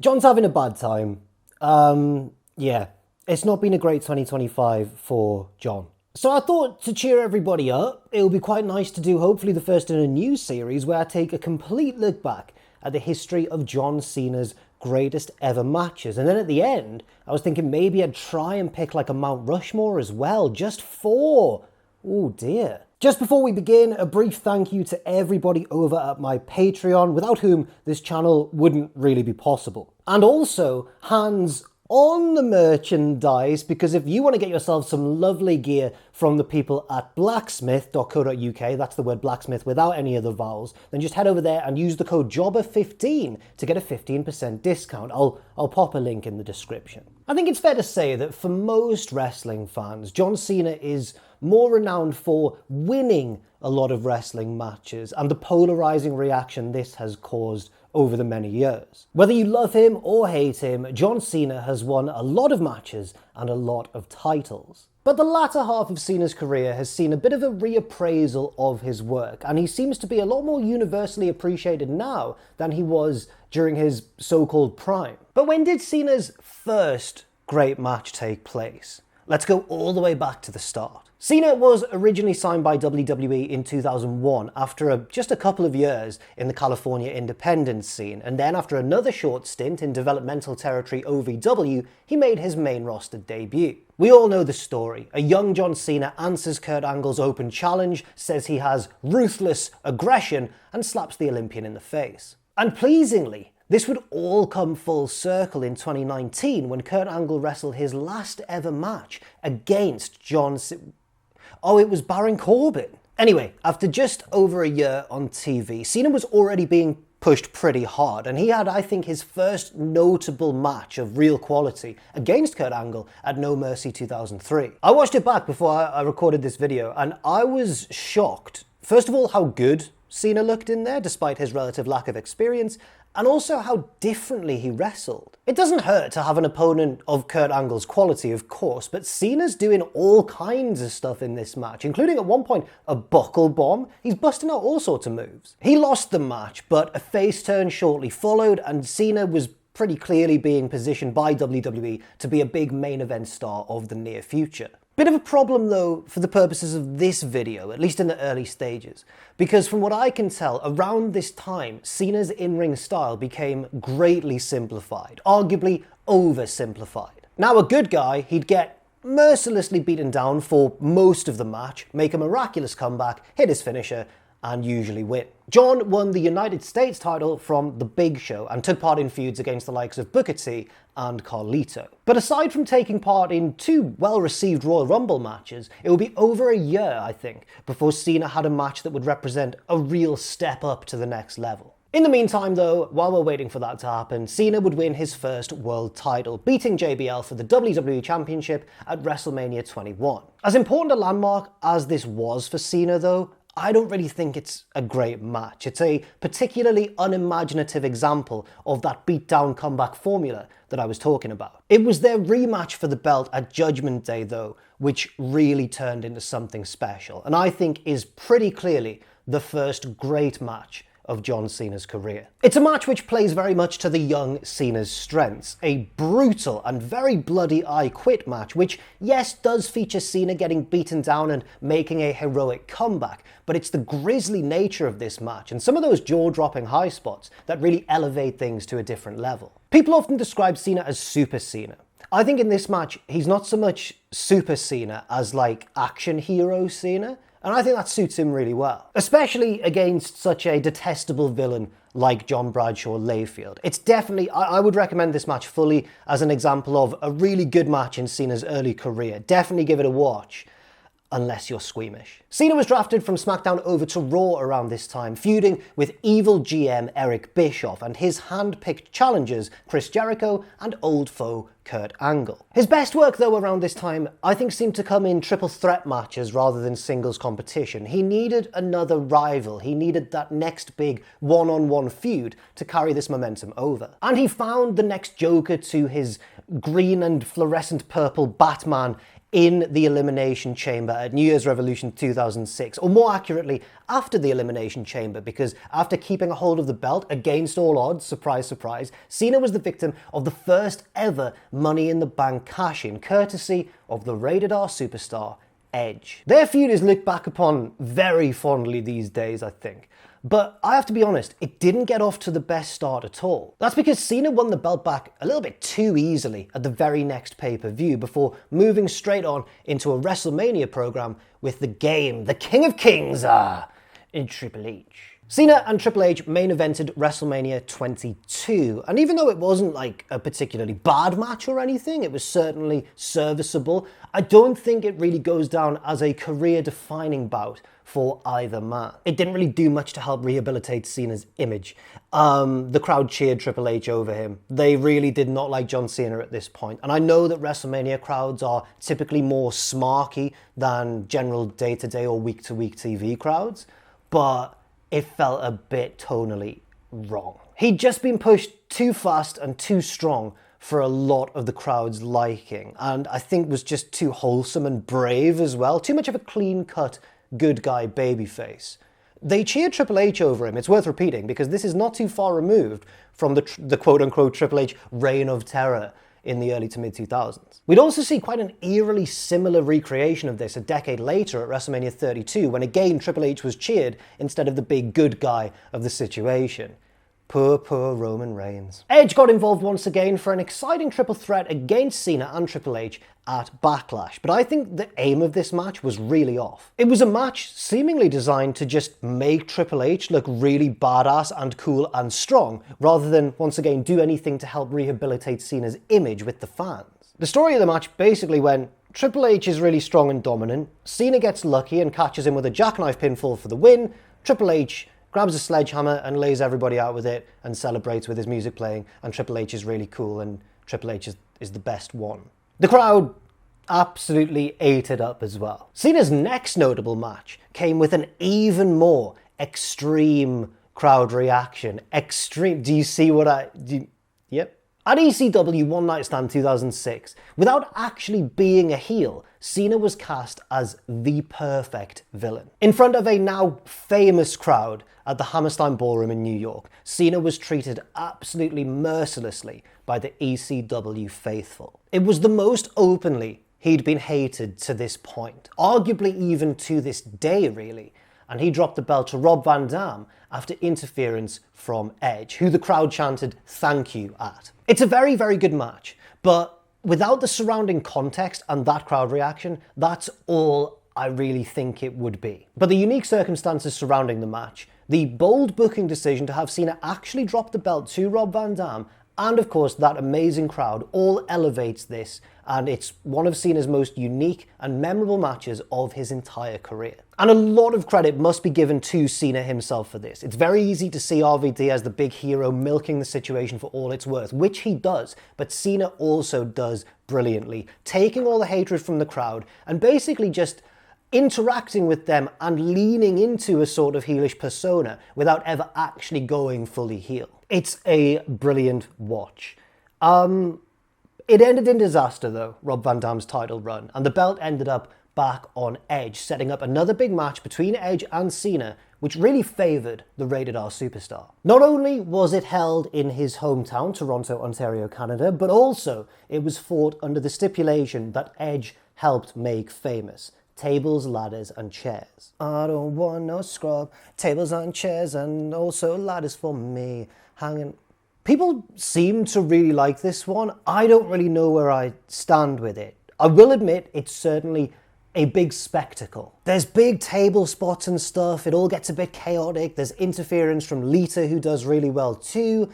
John's having a bad time. Yeah, it's not been a great 2025 for John. So I thought to cheer everybody up, it would be quite nice to do hopefully the first in a new series where I take a complete look back at the history of John Cena's greatest ever matches. And then at the end, I was thinking maybe I'd try and pick like a Mount Rushmore as well, just for, oh dear. Just before we begin, a brief thank you to everybody over at my Patreon, without whom this channel wouldn't really be possible. And also, hands on the merchandise, because if you want to get yourself some lovely gear from the people at blacksmith.co.uk, that's the word blacksmith without any of the vowels, then just head over there and use the code JOBBER15 to get a 15% discount. I'll pop a link in the description. I think it's fair to say that for most wrestling fans, John Cena is more renowned for winning a lot of wrestling matches and the polarizing reaction this has caused over the many years. Whether you love him or hate him, John Cena has won a lot of matches and a lot of titles. But the latter half of Cena's career has seen a bit of a reappraisal of his work, and he seems to be a lot more universally appreciated now than he was during his so-called prime. But when did Cena's first great match take place? Let's go all the way back to the start. Cena was originally signed by WWE in 2001 after just a couple of years in the California independent scene, and then after another short stint in developmental territory OVW, he made his main roster debut. We all know the story. A young John Cena answers Kurt Angle's open challenge, says he has ruthless aggression, and slaps the Olympian in the face. And pleasingly, this would all come full circle in 2019 when Kurt Angle wrestled his last ever match against John Cena. Oh, it was Baron Corbin. Anyway, after just over a year on TV, Cena was already being pushed pretty hard, and he had, I think, his first notable match of real quality against Kurt Angle at No Mercy 2003. I watched it back before I recorded this video, and I was shocked. First of all, how good Cena looked in there, despite his relative lack of experience, and also how differently he wrestled. It doesn't hurt to have an opponent of Kurt Angle's quality, of course, but Cena's doing all kinds of stuff in this match, including at one point a buckle bomb. He's busting out all sorts of moves. He lost the match, but a face turn shortly followed, and Cena was pretty clearly being positioned by WWE to be a big main event star of the near future. Bit of a problem though for the purposes of this video, at least in the early stages, because from what I can tell, around this time, Cena's in-ring style became greatly simplified, arguably oversimplified. Now a good guy, he'd get mercilessly beaten down for most of the match, make a miraculous comeback, hit his finisher, and usually win. John won the United States title from The Big Show and took part in feuds against the likes of Booker T and Carlito. But aside from taking part in two well-received Royal Rumble matches, it would be over a year, I think, before Cena had a match that would represent a real step up to the next level. In the meantime though, while we're waiting for that to happen, Cena would win his first world title, beating JBL for the WWE Championship at WrestleMania 21. As important a landmark as this was for Cena though, I don't really think it's a great match. It's a particularly unimaginative example of that beat-down comeback formula that I was talking about. It was their rematch for the belt at Judgment Day though, which really turned into something special, and I think is pretty clearly the first great match of John Cena's career. It's a match which plays very much to the young Cena's strengths, a brutal and very bloody I Quit match, which yes does feature Cena getting beaten down and making a heroic comeback, but it's the grisly nature of this match and some of those jaw-dropping high spots that really elevate things to a different level. People often describe Cena as Super Cena. I think in this match, he's not so much Super Cena as like action hero Cena, and I think that suits him really well, especially against such a detestable villain like John Bradshaw Layfield. It's definitely, I would recommend this match fully as an example of a really good match in Cena's early career. Definitely give it a watch, unless you're squeamish. Cena was drafted from SmackDown over to Raw around this time, feuding with evil GM Eric Bischoff and his hand-picked challengers Chris Jericho and old foe Kurt Angle. His best work though around this time I think seemed to come in triple threat matches rather than singles competition. He needed another rival, he needed that next big one-on-one feud to carry this momentum over. And he found the next Joker to his green and fluorescent purple Batman in the Elimination Chamber at New Year's Revolution 2006, or more accurately, after the Elimination Chamber, because after keeping a hold of the belt against all odds, surprise, surprise, Cena was the victim of the first ever Money in the Bank cash-in, courtesy of the rated R superstar, Edge. Their feud is looked back upon very fondly these days, I think. But I have to be honest, it didn't get off to the best start at all. That's because Cena won the belt back a little bit too easily at the very next pay-per-view before moving straight on into a WrestleMania program with the Game, the King of Kings, in Triple H. Cena and Triple H main evented WrestleMania 22, and even though it wasn't like a particularly bad match or anything, it was certainly serviceable. I don't think it really goes down as a career-defining bout for either man. It didn't really do much to help rehabilitate Cena's image. The crowd cheered Triple H over him. They really did not like John Cena at this point. And I know that WrestleMania crowds are typically more smarky than general day-to-day or week-to-week TV crowds, but it felt a bit tonally wrong. He'd just been pushed too fast and too strong for a lot of the crowd's liking, and I think was just too wholesome and brave as well. Too much of a clean-cut good guy babyface. They cheered Triple H over him. It's worth repeating because this is not too far removed from the quote-unquote Triple H reign of terror in the early to mid-2000s. We'd also see quite an eerily similar recreation of this a decade later at WrestleMania 32, when again Triple H was cheered instead of the big good guy of the situation. Poor, poor Roman Reigns. Edge got involved once again for an exciting triple threat against Cena and Triple H at Backlash, but I think the aim of this match was really off. It was a match seemingly designed to just make Triple H look really badass and cool and strong, rather than once again do anything to help rehabilitate Cena's image with the fans. The story of the match basically went, Triple H is really strong and dominant, Cena gets lucky and catches him with a jackknife pinfall for the win, Triple H grabs a sledgehammer and lays everybody out with it and celebrates with his music playing, and Triple H is really cool and Triple H is the best one. The crowd absolutely ate it up as well. Cena's next notable match came with an even more extreme crowd reaction. Extreme. Do you see what Yep. At ECW One Night Stand 2006, without actually being a heel, Cena was cast as the perfect villain. In front of a now famous crowd at the Hammerstein Ballroom in New York, Cena was treated absolutely mercilessly by the ECW faithful. It was the most openly he'd been hated to this point, arguably even to this day really, and he dropped the belt to Rob Van Dam after interference from Edge, who the crowd chanted "thank you" at. It's a very, very good match, but without the surrounding context and that crowd reaction, that's all I really think it would be. But the unique circumstances surrounding the match, the bold booking decision to have Cena actually drop the belt to Rob Van Dam, and of course that amazing crowd all elevates this, and it's one of Cena's most unique and memorable matches of his entire career. And a lot of credit must be given to Cena himself for this. It's very easy to see RVD as the big hero milking the situation for all it's worth, which he does, but Cena also does brilliantly, taking all the hatred from the crowd and basically just interacting with them and leaning into a sort of heelish persona without ever actually going fully heel. It's a brilliant watch. It ended in disaster though, Rob Van Dam's title run, and the belt ended up back on Edge, setting up another big match between Edge and Cena, which really favoured the rated R superstar. Not only was it held in his hometown, Toronto, Ontario, Canada, but also it was fought under the stipulation that Edge helped make famous: tables, ladders, and chairs. I don't want no scrub, tables and chairs, and also ladders for me, hanging. People seem to really like this one. I don't really know where I stand with it. I will admit it's certainly a big spectacle. There's big table spots and stuff, it all gets a bit chaotic, there's interference from Lita who does really well too.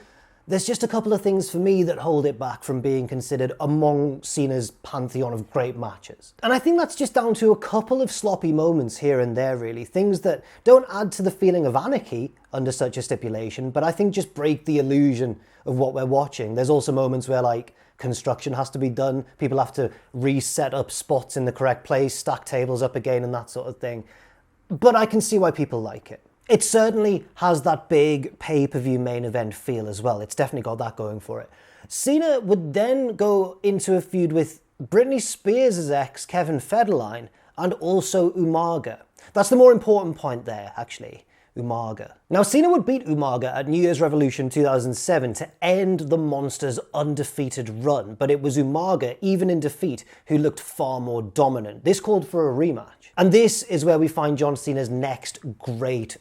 There's just a couple of things for me that hold it back from being considered among Cena's pantheon of great matches. And I think that's just down to a couple of sloppy moments here and there really, things that don't add to the feeling of anarchy under such a stipulation, but I think just break the illusion of what we're watching. There's also moments where like construction has to be done, people have to reset up spots in the correct place, stack tables up again and that sort of thing. But I can see why people like it. It certainly has that big pay-per-view main event feel as well. It's definitely got that going for it. Cena would then go into a feud with Britney Spears' ex, Kevin Federline, and also Umaga. That's the more important point there, actually. Umaga. Now, Cena would beat Umaga at New Year's Revolution 2007 to end the Monster's undefeated run, but it was Umaga, even in defeat, who looked far more dominant. This called for a rematch. And this is where we find John Cena's next great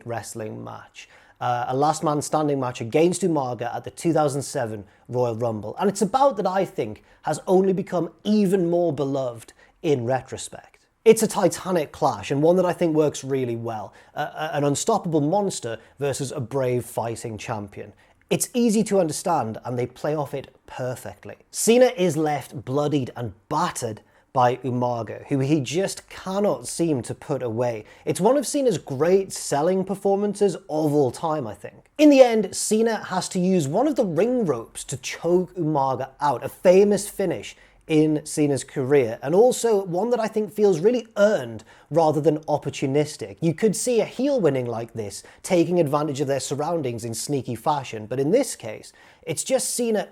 wrestling match. A last man standing match against Umaga at the 2007 Royal Rumble. And it's a bout that I think has only become even more beloved in retrospect. It's a titanic clash, and one that I think works really well. An unstoppable monster versus a brave fighting champion. It's easy to understand, and they play off it perfectly. Cena is left bloodied and battered by Umaga, who he just cannot seem to put away. It's one of Cena's great selling performances of all time, I think. In the end, Cena has to use one of the ring ropes to choke Umaga out, a famous finish in Cena's career, and also one that I think feels really earned rather than opportunistic. You could see a heel winning like this, taking advantage of their surroundings in sneaky fashion, but in this case, it's just Cena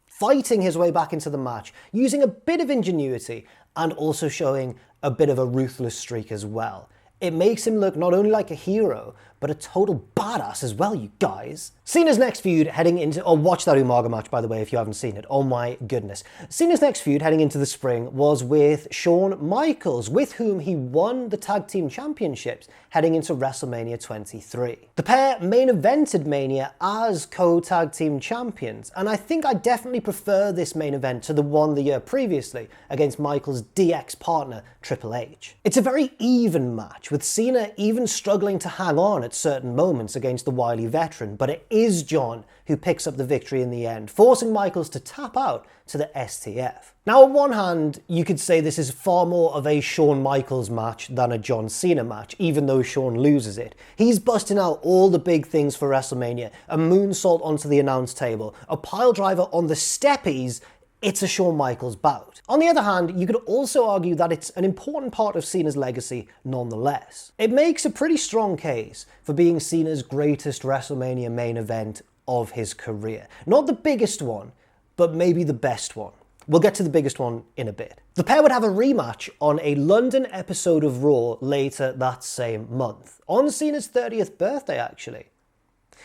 fighting his way back into the match, using a bit of ingenuity, and also showing a bit of a ruthless streak as well. It makes him look not only like a hero, but a total badass as well, you guys. Cena's next feud heading into... Oh, watch that Umaga match, by the way, if you haven't seen it. Oh my goodness. Cena's next feud heading into the spring was with Shawn Michaels, with whom he won the Tag Team Championships heading into WrestleMania 23. The pair main evented Mania as co-tag team champions, and I think I definitely prefer this main event to the one the year previously against Michaels' DX partner, Triple H. It's a very even match, with Cena even struggling to hang on at certain moments against the wily veteran, but it is John who picks up the victory in the end, forcing Michaels to tap out to the STF. Now, on one hand, you could say this is far more of a Shawn Michaels match than a John Cena match, even though Shawn loses it. He's busting out all the big things for WrestleMania, a moonsault onto the announce table, a piledriver on the steppies. It's a Shawn Michaels bout. On the other hand, you could also argue that it's an important part of Cena's legacy nonetheless. It makes a pretty strong case for being Cena's greatest WrestleMania main event of his career. Not the biggest one, but maybe the best one. We'll get to the biggest one in a bit. The pair would have a rematch on a London episode of Raw later that same month. On Cena's 30th birthday, actually.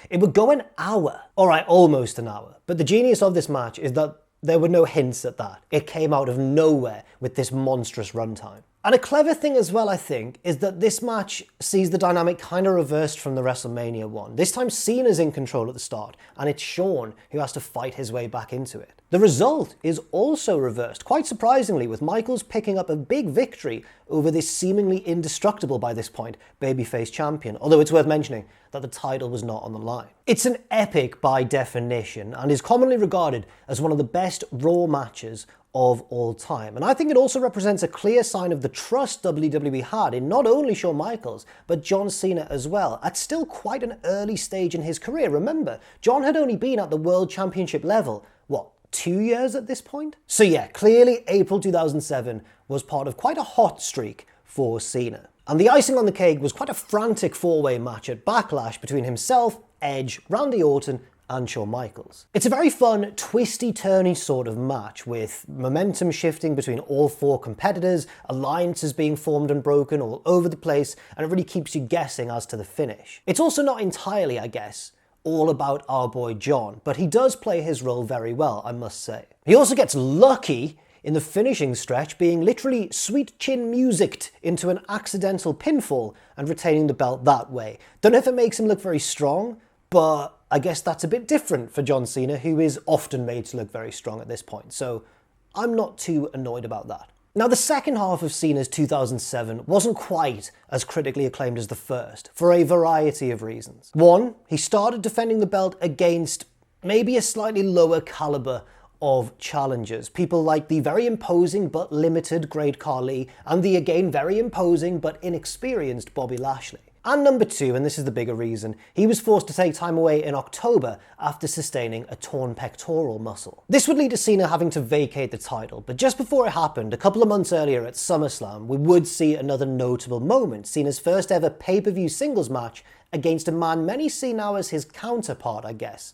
It would go an hour. Alright, almost an hour. But the genius of this match is that there were no hints at that. It came out of nowhere with this monstrous runtime. And a clever thing as well, I think, is that this match sees the dynamic kind of reversed from the WrestleMania one. This time Cena's in control at the start, and it's Shawn who has to fight his way back into it. The result is also reversed, quite surprisingly, with Michaels picking up a big victory over this seemingly indestructible by this point babyface champion, although it's worth mentioning that the title was not on the line. It's an epic by definition, and is commonly regarded as one of the best Raw matches of all time. And I think it also represents a clear sign of the trust WWE had in not only Shawn Michaels, but John Cena as well, at still quite an early stage in his career. Remember, John had only been at the World Championship level, 2 years at this point? So yeah, clearly April 2007 was part of quite a hot streak for Cena. And the icing on the cake was quite a frantic four-way match at Backlash between himself, Edge, Randy Orton, and Shawn Michaels. It's a very fun, twisty-turny sort of match, with momentum shifting between all four competitors, alliances being formed and broken all over the place, and it really keeps you guessing as to the finish. It's also not entirely, I guess, all about our boy John, but he does play his role very well, I must say. He also gets lucky in the finishing stretch, being literally sweet chin musicked into an accidental pinfall and retaining the belt that way. Don't know if it makes him look very strong, but I guess that's a bit different for John Cena, who is often made to look very strong at this point, so I'm not too annoyed about that. Now, the second half of Cena's 2007 wasn't quite as critically acclaimed as the first, for a variety of reasons. One, he started defending the belt against maybe a slightly lower caliber of challengers. People like the very imposing but limited Great Khali, and the again very imposing but inexperienced Bobby Lashley. And number two, and this is the bigger reason, he was forced to take time away in October after sustaining a torn pectoral muscle. This would lead to Cena having to vacate the title, but just before it happened, a couple of months earlier at SummerSlam, we would see another notable moment, Cena's first ever pay-per-view singles match against a man many see now as his counterpart, I guess,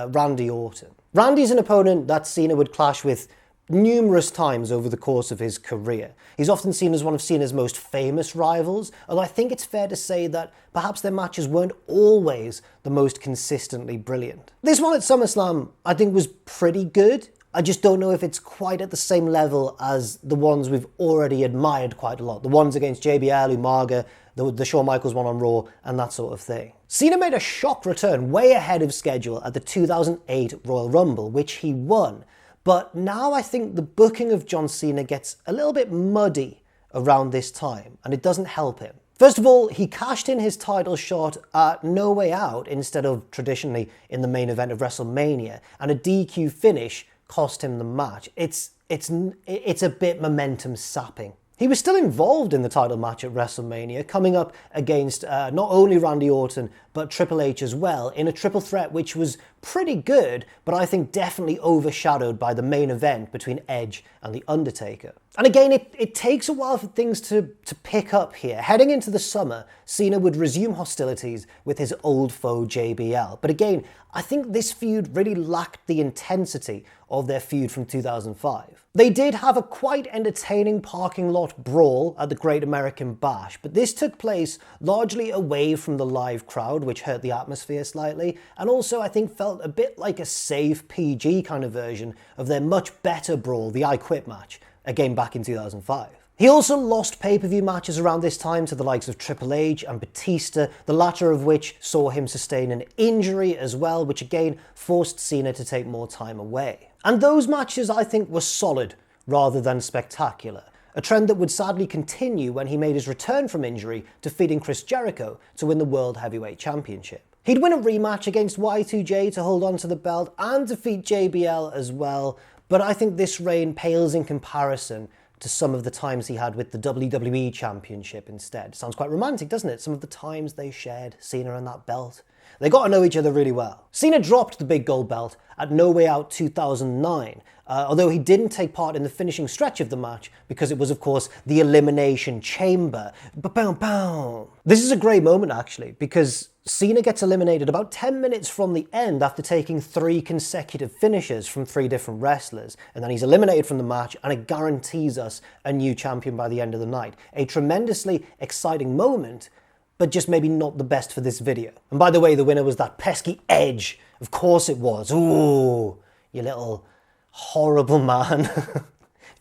Randy Orton. Randy's an opponent that Cena would clash with numerous times over the course of his career. He's often seen as one of Cena's most famous rivals, although I think it's fair to say that perhaps their matches weren't always the most consistently brilliant. This one at SummerSlam, I think, was pretty good. I just don't know if it's quite at the same level as the ones we've already admired quite a lot. The ones against JBL, Umaga, the Shawn Michaels one on Raw, and that sort of thing. Cena made a shock return way ahead of schedule at the 2008 Royal Rumble, which he won. But now I think the booking of John Cena gets a little bit muddy around this time, and it doesn't help him. First of all, he cashed in his title shot at No Way Out instead of traditionally in the main event of WrestleMania, and a DQ finish cost him the match. It's a bit momentum sapping. He was still involved in the title match at WrestleMania, coming up against not only Randy Orton, but Triple H as well, in a triple threat which was pretty good, but I think definitely overshadowed by the main event between Edge and The Undertaker. And again, it takes a while for things to pick up here. Heading into the summer, Cena would resume hostilities with his old foe JBL. But again, I think this feud really lacked the intensity of their feud from 2005. They did have a quite entertaining parking lot brawl at the Great American Bash, but this took place largely away from the live crowd, which hurt the atmosphere slightly, and also I think felt a bit like a safe PG kind of version of their much better brawl, the I Quit match, again back in 2005. He also lost pay-per-view matches around this time to the likes of Triple H and Batista, the latter of which saw him sustain an injury as well, which again forced Cena to take more time away. And those matches, I think, were solid rather than spectacular, a trend that would sadly continue when he made his return from injury, defeating Chris Jericho to win the World Heavyweight Championship. He'd win a rematch against Y2J to hold on to the belt and defeat JBL as well, but I think this reign pales in comparison to some of the times he had with the WWE Championship instead. Sounds quite romantic, doesn't it? Some of the times they shared, Cena and that belt. They got to know each other really well. Cena dropped the big gold belt at No Way Out 2009, although he didn't take part in the finishing stretch of the match because it was, of course, the Elimination Chamber. Ba-pow-pow. This is a great moment, actually, because Cena gets eliminated about 10 minutes from the end after taking 3 consecutive finishes from 3 different wrestlers, and then he's eliminated from the match, and it guarantees us a new champion by the end of the night. A tremendously exciting moment, but just maybe not the best for this video. And by the way, the winner was that pesky Edge. Of course it was. Ooh, you little horrible man.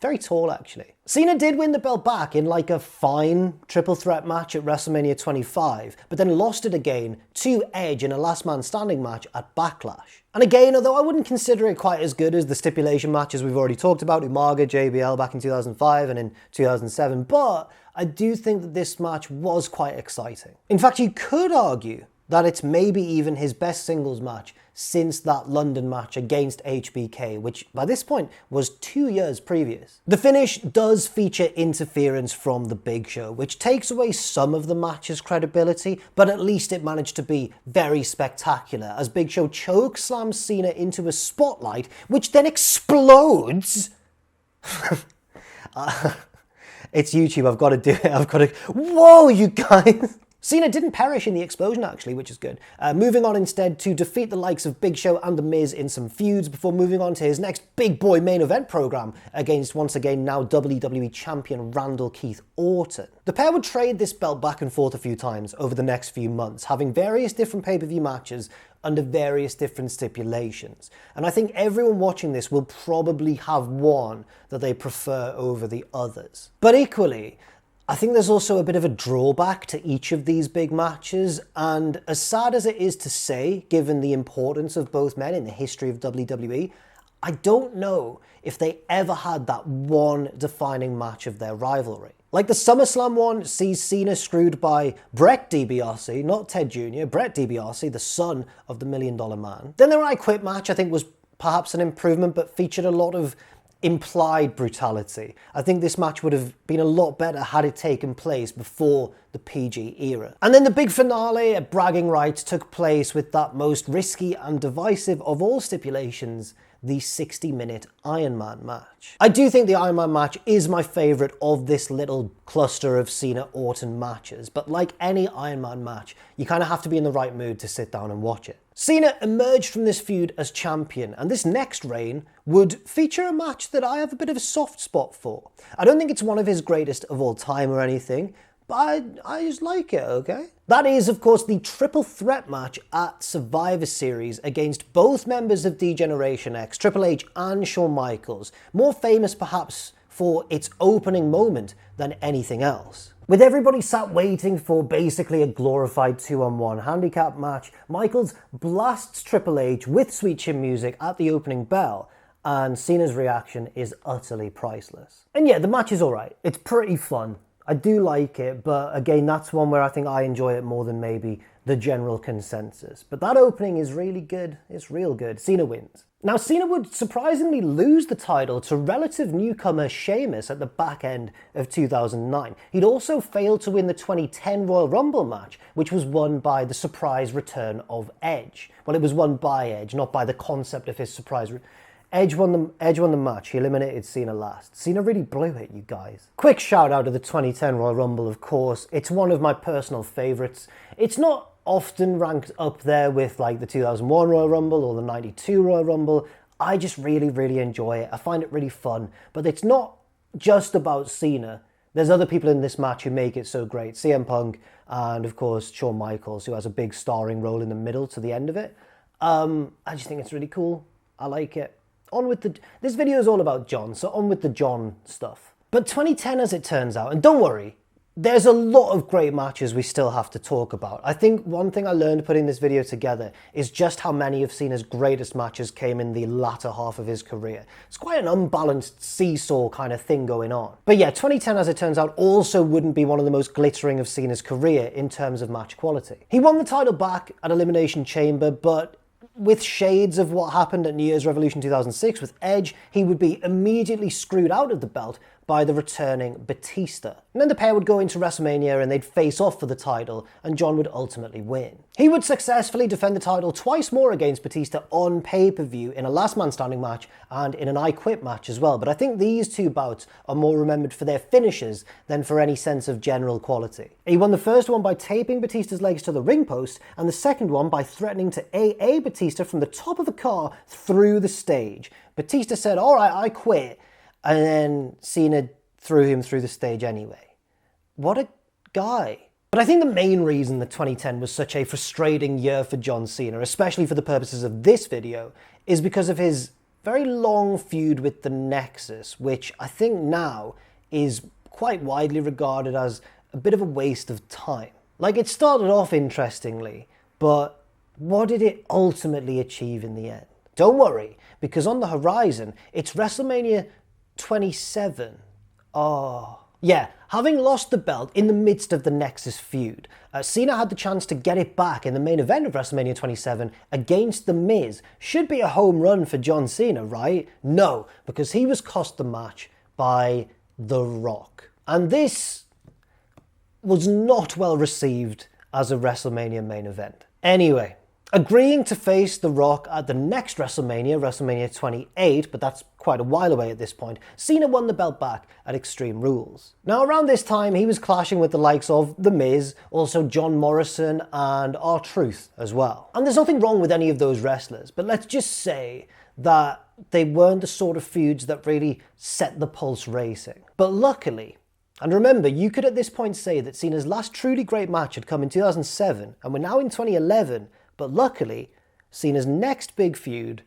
Very tall, actually. Cena did win the belt back in like a fine triple threat match at WrestleMania 25, but then lost it again to Edge in a last man standing match at Backlash. And again, although I wouldn't consider it quite as good as the stipulation matches we've already talked about, Umaga, JBL back in 2005 and in 2007, but I do think that this match was quite exciting. In fact, you could argue that it's maybe even his best singles match since that London match against HBK, which by this point was 2 years previous. The finish does feature interference from the Big Show, which takes away some of the match's credibility, but at least it managed to be very spectacular, as Big Show choke slams Cena into a spotlight, which then explodes. It's YouTube, I've got to do it, Whoa, you guys! Cena didn't perish in the explosion, actually, which is good. Moving on instead to defeat the likes of Big Show and The Miz in some feuds before moving on to his next big boy main event program against, once again, now WWE champion Randall Keith Orton. The pair would trade this belt back and forth a few times over the next few months, having various different pay-per-view matches under various different stipulations. And I think everyone watching this will probably have one that they prefer over the others. But equally, I think there's also a bit of a drawback to each of these big matches, and as sad as it is to say, given the importance of both men in the history of WWE, I don't know if they ever had that one defining match of their rivalry. Like the SummerSlam one sees Cena screwed by Bret DiBiase, not Ted Jr., Bret DiBiase, the son of the $1 Million Man. Then their I Quit match I think was perhaps an improvement, but featured a lot of implied brutality. I think this match would have been a lot better had it taken place before the PG era. And then the big finale at Bragging Rights took place with that most risky and divisive of all stipulations, the 60-minute Iron Man match. I do think the Iron Man match is my favourite of this little cluster of Cena-Orton matches, but like any Iron Man match, you kind of have to be in the right mood to sit down and watch it. Cena emerged from this feud as champion, and this next reign would feature a match that I have a bit of a soft spot for. I don't think it's one of his greatest of all time or anything, but I just like it, okay? That is, of course, the triple threat match at Survivor Series against both members of D-Generation X, Triple H and Shawn Michaels, more famous perhaps for its opening moment than anything else. With everybody sat waiting for basically a glorified 2-on-1 handicap match, Michaels blasts Triple H with Sweet Chin music at the opening bell, and Cena's reaction is utterly priceless. And yeah, the match is alright. It's pretty fun. I do like it, but again, that's one where I think I enjoy it more than maybe the general consensus. But that opening is really good. It's real good. Cena wins. Now, Cena would surprisingly lose the title to relative newcomer Sheamus at the back end of 2009. He'd also failed to win the 2010 Royal Rumble match, which was won by the surprise return of Edge. Well, it was won by Edge, not by the concept of his surprise Edge won the match. He eliminated Cena last. Cena really blew it, you guys. Quick shout out to the 2010 Royal Rumble, of course. It's one of my personal favourites. It's not often ranked up there with like the 2001 Royal Rumble or the 92 Royal Rumble. I just really, really enjoy it. I find it really fun. But it's not just about Cena. There's other people in this match who make it so great. CM Punk and, of course, Shawn Michaels, who has a big starring role in the middle to the end of it. I just think it's really cool. I like it. This video is all about John, so on with the John stuff. But 2010, as it turns out, and don't worry, there's a lot of great matches we still have to talk about. I think one thing I learned putting this video together is just how many of Cena's greatest matches came in the latter half of his career. It's quite an unbalanced seesaw kind of thing going on. But yeah, 2010, as it turns out, also wouldn't be one of the most glittering of Cena's career in terms of match quality. He won the title back at Elimination Chamber, but with shades of what happened at New Year's Revolution 2006 with Edge, he would be immediately screwed out of the belt by the returning Batista. And then the pair would go into WrestleMania and they'd face off for the title, and John would ultimately win. He would successfully defend the title twice more against Batista on pay-per-view in a last man standing match and in an I Quit match as well, but I think these two bouts are more remembered for their finishes than for any sense of general quality. He won the first one by taping Batista's legs to the ring post, and the second one by threatening to AA Batista from the top of a car through the stage. Batista said, "All right, I quit," and then Cena threw him through the stage anyway. What a guy. But I think the main reason that 2010 was such a frustrating year for John Cena, especially for the purposes of this video, is because of his very long feud with the Nexus, which I think now is quite widely regarded as a bit of a waste of time. Like, it started off interestingly, but what did it ultimately achieve in the end? Don't worry, because on the horizon, it's WrestleMania 27. Oh. Yeah, having lost the belt in the midst of the Nexus feud, Cena had the chance to get it back in the main event of WrestleMania 27 against The Miz. Should be a home run for John Cena, right? No, because he was cost the match by The Rock. And this was not well received as a WrestleMania main event. Anyway, agreeing to face The Rock at the next WrestleMania, WrestleMania 28, but that's quite a while away at this point, Cena won the belt back at Extreme Rules. Now, around this time, he was clashing with the likes of The Miz, also John Morrison, and R-Truth as well. And there's nothing wrong with any of those wrestlers, but let's just say that they weren't the sort of feuds that really set the pulse racing. But luckily, and remember, you could at this point say that Cena's last truly great match had come in 2007, and we're now in 2011, but luckily, Cena's next big feud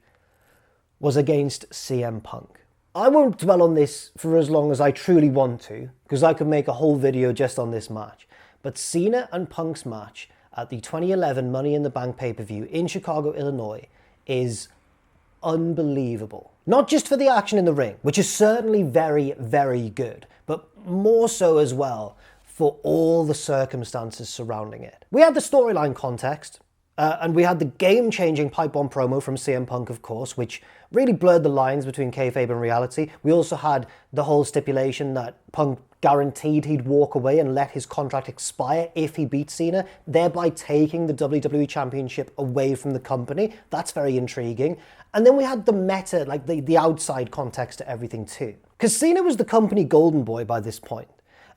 was against CM Punk. I won't dwell on this for as long as I truly want to, because I could make a whole video just on this match. But Cena and Punk's match at the 2011 Money in the Bank pay-per-view in Chicago, Illinois is unbelievable. Not just for the action in the ring, which is certainly very, very good, but more so as well for all the circumstances surrounding it. We had the storyline context. And we had the game-changing pipe bomb promo from CM Punk, of course, which really blurred the lines between kayfabe and reality. We also had the whole stipulation that Punk guaranteed he'd walk away and let his contract expire if he beat Cena, thereby taking the WWE Championship away from the company. That's very intriguing. And then we had the meta, like the outside context to everything too. Because Cena was the company golden boy by this point.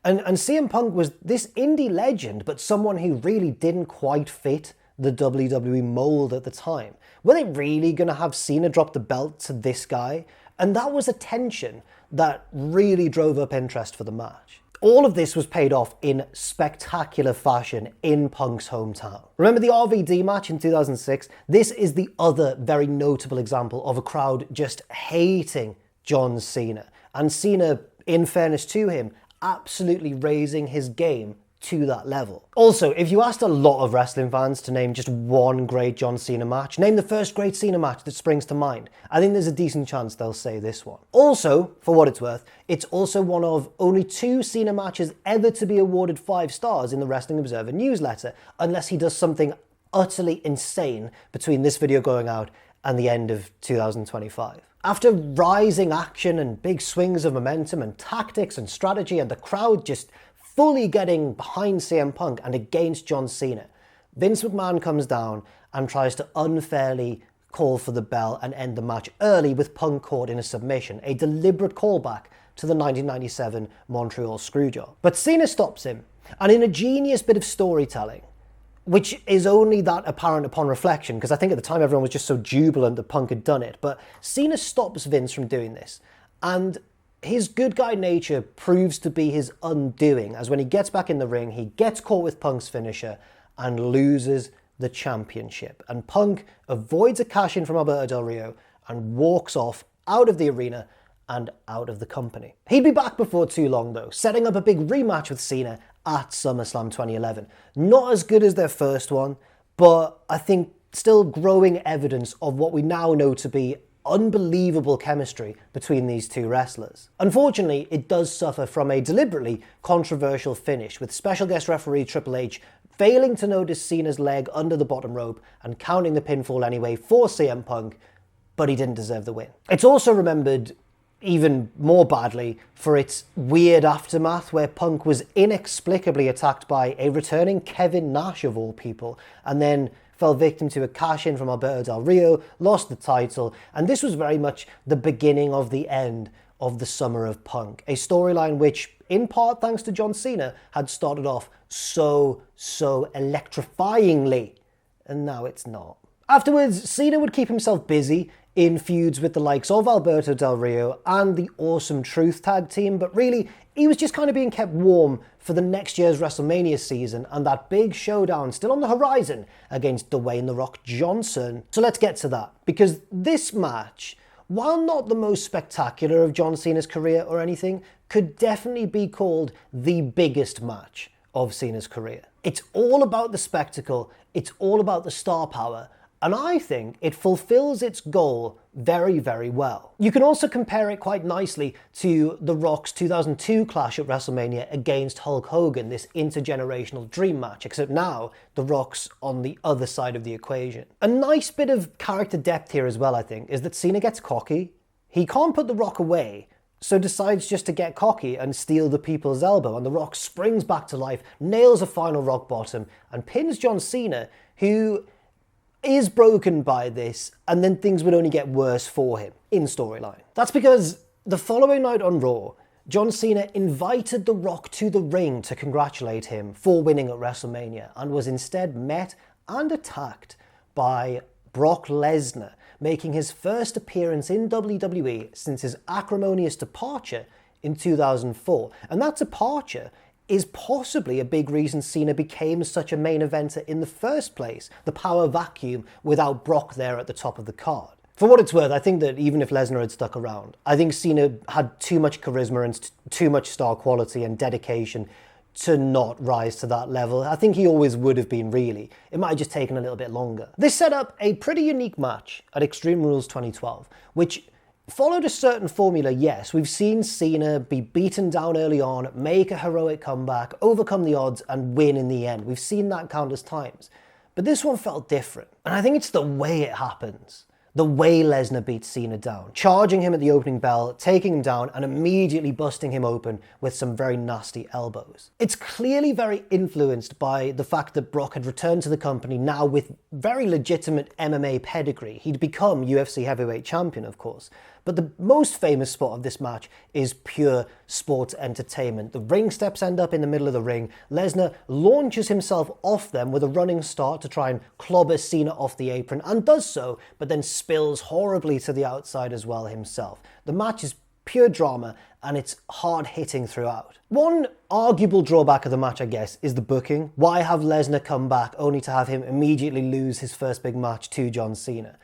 And CM Punk was this indie legend, but someone who really didn't quite fit the WWE mold at the time. Were they really going to have Cena drop the belt to this guy? And that was a tension that really drove up interest for the match. All of this was paid off in spectacular fashion in Punk's hometown. Remember the RVD match in 2006? This is the other very notable example of a crowd just hating John Cena. And Cena, in fairness to him, absolutely raising his game to that level. Also, if you asked a lot of wrestling fans to name just one great John Cena match, name the first great Cena match that springs to mind, I think there's a decent chance they'll say this one. Also, for what it's worth, it's also one of only 2 Cena matches ever to be awarded 5 stars in the Wrestling Observer newsletter, unless he does something utterly insane between this video going out and the end of 2025. After rising action and big swings of momentum and tactics and strategy and the crowd just fully getting behind CM Punk and against John Cena, Vince McMahon comes down and tries to unfairly call for the bell and end the match early with Punk caught in a submission, a deliberate callback to the 1997 Montreal Screwjob. But Cena stops him, and in a genius bit of storytelling, which is only that apparent upon reflection, because I think at the time everyone was just so jubilant that Punk had done it, but Cena stops Vince from doing this, and his good guy nature proves to be his undoing, as when he gets back in the ring, he gets caught with Punk's finisher and loses the championship. And Punk avoids a cash-in from Alberto Del Rio and walks off out of the arena and out of the company. He'd be back before too long though, setting up a big rematch with Cena at SummerSlam 2011. Not as good as their first one, but I think still growing evidence of what we now know to be unbelievable chemistry between these two wrestlers. Unfortunately, it does suffer from a deliberately controversial finish, with special guest referee Triple H failing to notice Cena's leg under the bottom rope and counting the pinfall anyway for CM Punk, but he didn't deserve the win. It's also remembered even more badly for its weird aftermath, where Punk was inexplicably attacked by a returning Kevin Nash of all people, and then fell victim to a cash-in from Alberto Del Rio, lost the title, and this was very much the beginning of the end of the Summer of Punk, a storyline which, in part thanks to John Cena, had started off so electrifyingly, and now it's not. Afterwards, Cena would keep himself busy in feuds with the likes of Alberto Del Rio and the Awesome Truth tag team, but really, he was just kind of being kept warm for the next year's WrestleMania season and that big showdown still on the horizon against Dwayne "The Rock" Johnson. So let's get to that, because this match, while not the most spectacular of John Cena's career or anything, could definitely be called the biggest match of Cena's career. It's all about the spectacle, it's all about the star power, and I think it fulfills its goal very well. You can also compare it quite nicely to The Rock's 2002 clash at WrestleMania against Hulk Hogan, this intergenerational dream match, except now The Rock's on the other side of the equation. A nice bit of character depth here as well, I think, is that Cena gets cocky. He can't put The Rock away, so decides just to get cocky and steal the people's elbow, and The Rock springs back to life, nails a final rock bottom, and pins John Cena, who is broken by this, and then things would only get worse for him in storyline. That's because the following night on Raw, John Cena invited The Rock to the ring to congratulate him for winning at WrestleMania, and was instead met and attacked by Brock Lesnar, making his first appearance in WWE since his acrimonious departure in 2004. And that departure is possibly a big reason Cena became such a main eventer in the first place, the power vacuum without Brock there at the top of the card. For what it's worth, I think that even if Lesnar had stuck around, I think Cena had too much charisma and too much star quality and dedication to not rise to that level. I think he always would have been, really. It might have just taken a little bit longer. This set up a pretty unique match at Extreme Rules 2012, which followed a certain formula, yes. We've seen Cena be beaten down early on, make a heroic comeback, overcome the odds, and win in the end. We've seen that countless times. But this one felt different. And I think it's the way it happens. The way Lesnar beats Cena down, charging him at the opening bell, taking him down, and immediately busting him open with some very nasty elbows. It's clearly very influenced by the fact that Brock had returned to the company now with very legitimate MMA pedigree. He'd become UFC heavyweight champion, of course. But the most famous spot of this match is pure sports entertainment. The ring steps end up in the middle of the ring. Lesnar launches himself off them with a running start to try and clobber Cena off the apron, and does so, but then spills horribly to the outside as well himself. The match is pure drama, and it's hard hitting throughout. One arguable drawback of the match, I guess, is the booking. Why have Lesnar come back only to have him immediately lose his first big match to John Cena?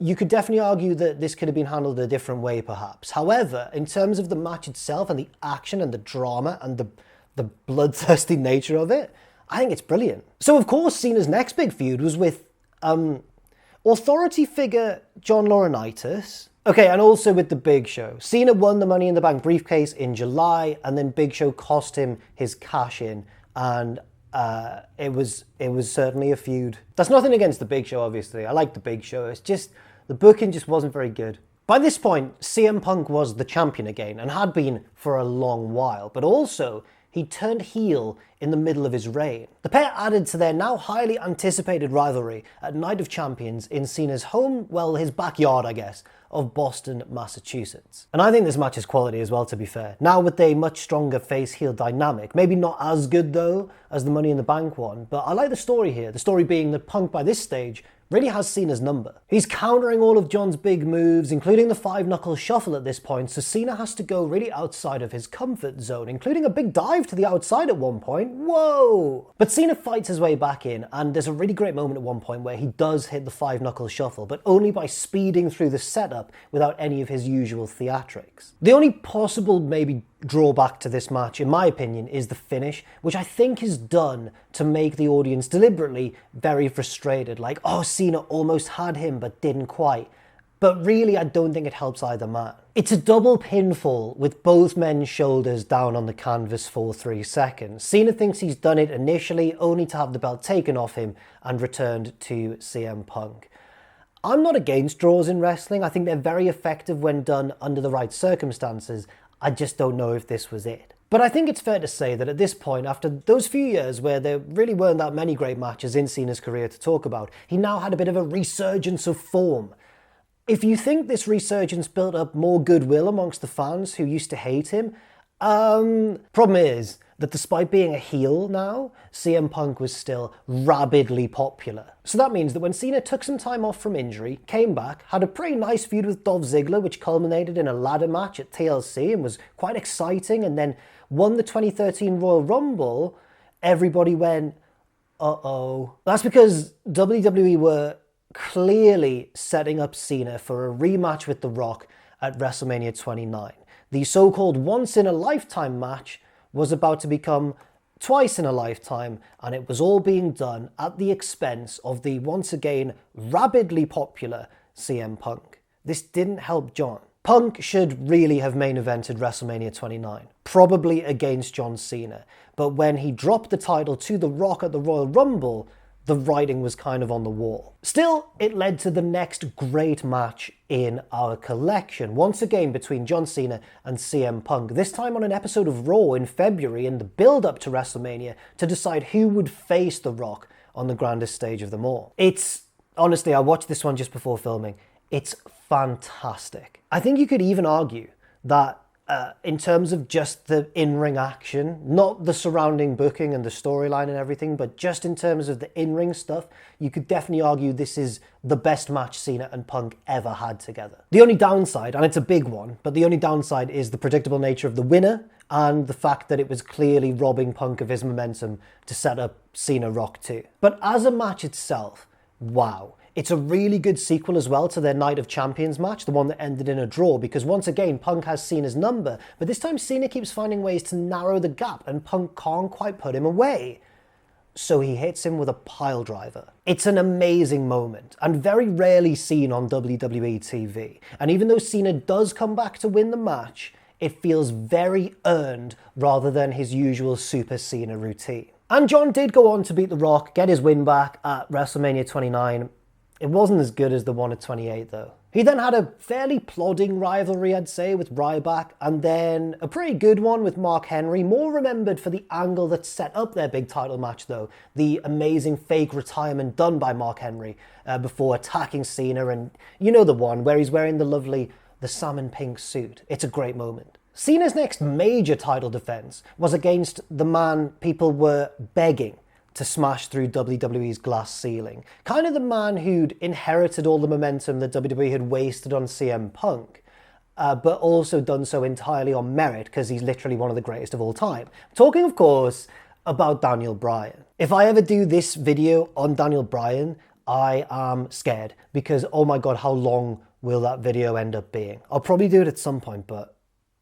You could definitely argue that this could have been handled a different way, perhaps. However, in terms of the match itself and the action and the drama and the bloodthirsty nature of it, I think it's brilliant. So, of course, Cena's next big feud was with authority figure John Laurinaitis. Okay, and also with the Big Show. Cena won the Money in the Bank briefcase in July, and then Big Show cost him his cash-in, and it was certainly a feud. That's nothing against the Big Show, obviously. I like the Big Show. It's just the booking just wasn't very good. By this point, CM Punk was the champion again, and had been for a long while, but also he turned heel in the middle of his reign. The pair added to their now highly anticipated rivalry at Night of Champions in Cena's home, well, his backyard, I guess, of Boston, Massachusetts. And I think this match is quality as well, to be fair. Now with a much stronger face-heel dynamic. Maybe not as good, though, as the Money in the Bank one, but I like the story here. The story being that Punk, by this stage, really has Cena's number. He's countering all of John's big moves, including the five-knuckle shuffle at this point, so Cena has to go really outside of his comfort zone, including a big dive to the outside at one point. Whoa! But Cena fights his way back in, and there's a really great moment at one point where he does hit the five-knuckle shuffle, but only by speeding through the setup without any of his usual theatrics. The only possible, maybe, drawback to this match, in my opinion, is the finish, which I think is done to make the audience deliberately very frustrated. Like, oh, Cena almost had him, but didn't quite. But really, I don't think it helps either man. It's a double pinfall with both men's shoulders down on the canvas for 3 seconds. Cena thinks he's done it initially, only to have the belt taken off him and returned to CM Punk. I'm not against draws in wrestling. I think they're very effective when done under the right circumstances. I just don't know if this was it. But I think it's fair to say that at this point, after those few years where there really weren't that many great matches in Cena's career to talk about, he now had a bit of a resurgence of form. If you think this resurgence built up more goodwill amongst the fans who used to hate him, problem is that despite being a heel now, CM Punk was still rabidly popular. So that means that when Cena took some time off from injury, came back, had a pretty nice feud with Dolph Ziggler, which culminated in a ladder match at TLC and was quite exciting, and then won the 2013 Royal Rumble, everybody went, uh-oh. That's because WWE were clearly setting up Cena for a rematch with The Rock at WrestleMania 29. The so-called once-in-a-lifetime match was about to become twice in a lifetime, and it was all being done at the expense of the once again rabidly popular CM Punk. This didn't help John. Punk should really have main evented WrestleMania 29, probably against John Cena, but when he dropped the title to The Rock at the Royal Rumble, the writing was kind of on the wall. Still, it led to the next great match in our collection, once again between John Cena and CM Punk, this time on an episode of Raw in February in the build-up to WrestleMania to decide who would face The Rock on the grandest stage of them all. Honestly, I watched this one just before filming. It's fantastic. I think you could even argue that in terms of just the in-ring action, not the surrounding booking and the storyline and everything, but just in terms of the in-ring stuff, you could definitely argue this is the best match Cena and Punk ever had together. The only downside, and it's a big one, but the only downside is the predictable nature of the winner and the fact that it was clearly robbing Punk of his momentum to set up Cena Rock 2. But as a match itself, wow. It's a really good sequel as well to their Night of Champions match, the one that ended in a draw, because once again, Punk has Cena's number, but this time Cena keeps finding ways to narrow the gap and Punk can't quite put him away. So he hits him with a pile driver. It's an amazing moment, and very rarely seen on WWE TV. And even though Cena does come back to win the match, it feels very earned rather than his usual Super Cena routine. And John did go on to beat The Rock, get his win back at WrestleMania 29. It wasn't as good as the one at 28 though. He then had a fairly plodding rivalry, I'd say, with Ryback, and then a pretty good one with Mark Henry, more remembered for the angle that set up their big title match though, the amazing fake retirement done by Mark Henry before attacking Cena, and you know the one where he's wearing the salmon pink suit. It's a great moment. Cena's next major title defense was against the man people were begging to smash through WWE's glass ceiling. Kind of the man who'd inherited all the momentum that WWE had wasted on CM Punk, but also done so entirely on merit because he's literally one of the greatest of all time. Talking, of course, about Daniel Bryan. If I ever do this video on Daniel Bryan, I am scared because, oh my God, how long will that video end up being? I'll probably do it at some point, but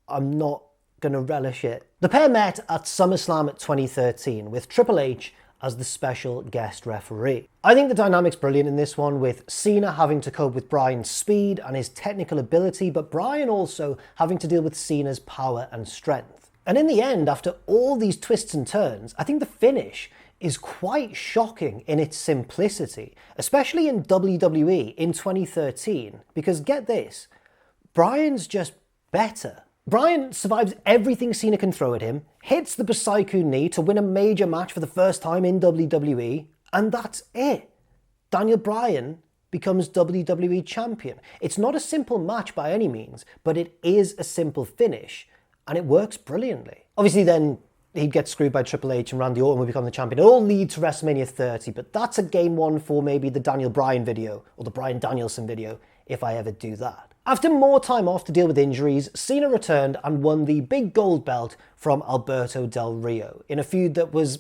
I'm not going to relish it. The pair met at SummerSlam 2013 with Triple H as the special guest referee. I think the dynamic's brilliant in this one, with Cena having to cope with Bryan's speed and his technical ability, but Bryan also having to deal with Cena's power and strength. And in the end, after all these twists and turns, I think the finish is quite shocking in its simplicity, especially in WWE in 2013, because get this, Bryan's just better. Bryan survives everything Cena can throw at him, hits the Psycho knee to win a major match for the first time in WWE, and that's it. Daniel Bryan becomes WWE champion. It's not a simple match by any means, but it is a simple finish, and it works brilliantly. Obviously then, he'd get screwed by Triple H and Randy Orton would become the champion. It all leads to WrestleMania 30, but that's a game one for maybe the Daniel Bryan video, or the Bryan Danielson video, if I ever do that. After more time off to deal with injuries, Cena returned and won the big gold belt from Alberto Del Rio, in a feud that was,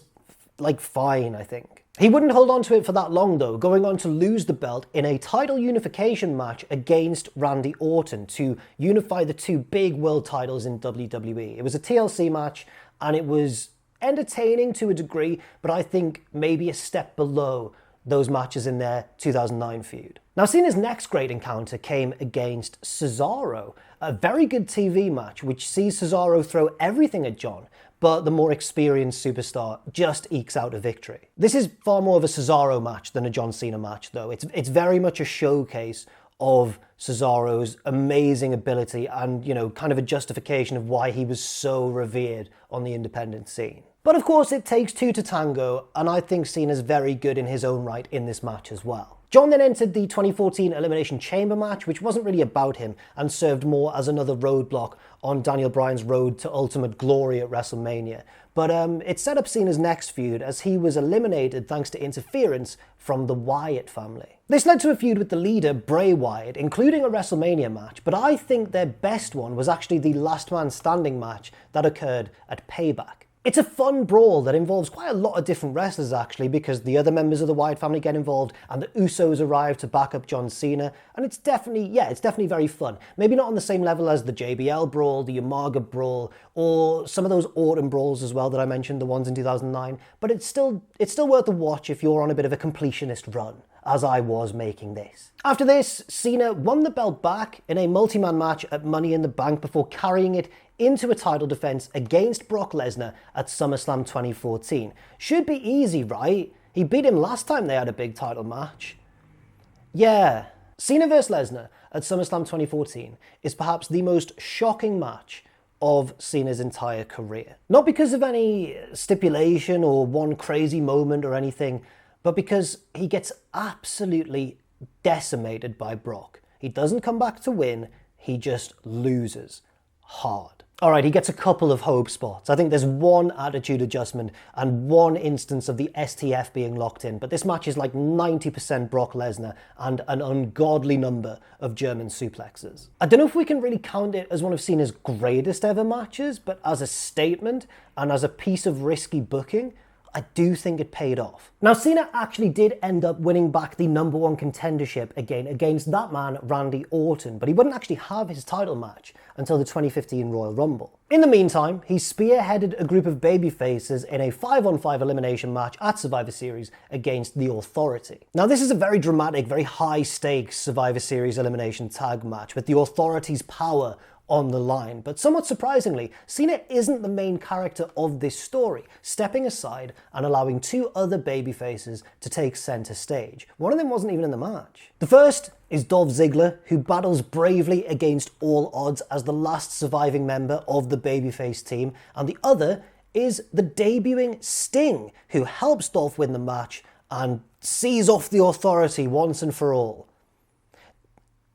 like, fine, I think. He wouldn't hold on to it for that long though, going on to lose the belt in a title unification match against Randy Orton to unify the two big world titles in WWE. It was a TLC match, and it was entertaining to a degree, but I think maybe a step below those matches in their 2009 feud. Now, Cena's next great encounter came against Cesaro, a very good TV match which sees Cesaro throw everything at John, but the more experienced superstar just ekes out a victory. This is far more of a Cesaro match than a John Cena match though. It's very much a showcase of Cesaro's amazing ability and, you know, kind of a justification of why he was so revered on the independent scene. But of course it takes two to tango, and I think Cena's very good in his own right in this match as well. John then entered the 2014 Elimination Chamber match, which wasn't really about him and served more as another roadblock on Daniel Bryan's road to ultimate glory at WrestleMania. But it set up Cena's next feud as he was eliminated thanks to interference from the Wyatt family. This led to a feud with the leader, Bray Wyatt, including a WrestleMania match, but I think their best one was actually the Last Man Standing match that occurred at Payback. It's a fun brawl that involves quite a lot of different wrestlers actually, because the other members of the Wyatt family get involved and the Usos arrive to back up John Cena, and it's definitely very fun. Maybe not on the same level as the JBL brawl, the Umaga brawl, or some of those Orton brawls as well that I mentioned, the ones in 2009, but it's still worth a watch if you're on a bit of a completionist run, as I was making this. After this, Cena won the belt back in a multi-man match at Money in the Bank before carrying it into a title defense against Brock Lesnar at SummerSlam 2014. Should be easy, right? He beat him last time they had a big title match. Yeah, Cena vs Lesnar at SummerSlam 2014 is perhaps the most shocking match of Cena's entire career. Not because of any stipulation or one crazy moment or anything, but because he gets absolutely decimated by Brock. He doesn't come back to win, he just loses hard. Alright, he gets a couple of hope spots. I think there's one attitude adjustment and one instance of the STF being locked in, but this match is like 90% Brock Lesnar and an ungodly number of German suplexes. I don't know if we can really count it as one of Cena's greatest ever matches, but as a statement and as a piece of risky booking, I do think it paid off. Now, Cena actually did end up winning back the number one contendership again against that man, Randy Orton, but he wouldn't actually have his title match until the 2015 Royal Rumble. In the meantime, he spearheaded a group of babyfaces in a 5-on-5 elimination match at Survivor Series against The Authority. Now, this is a very dramatic, very high-stakes Survivor Series elimination tag match with The Authority's power on the line. But somewhat surprisingly, Cena isn't the main character of this story, stepping aside and allowing two other babyfaces to take center stage. One of them wasn't even in the match. The first is Dolph Ziggler, who battles bravely against all odds as the last surviving member of the babyface team, and the other is the debuting Sting, who helps Dolph win the match and sees off the Authority once and for all.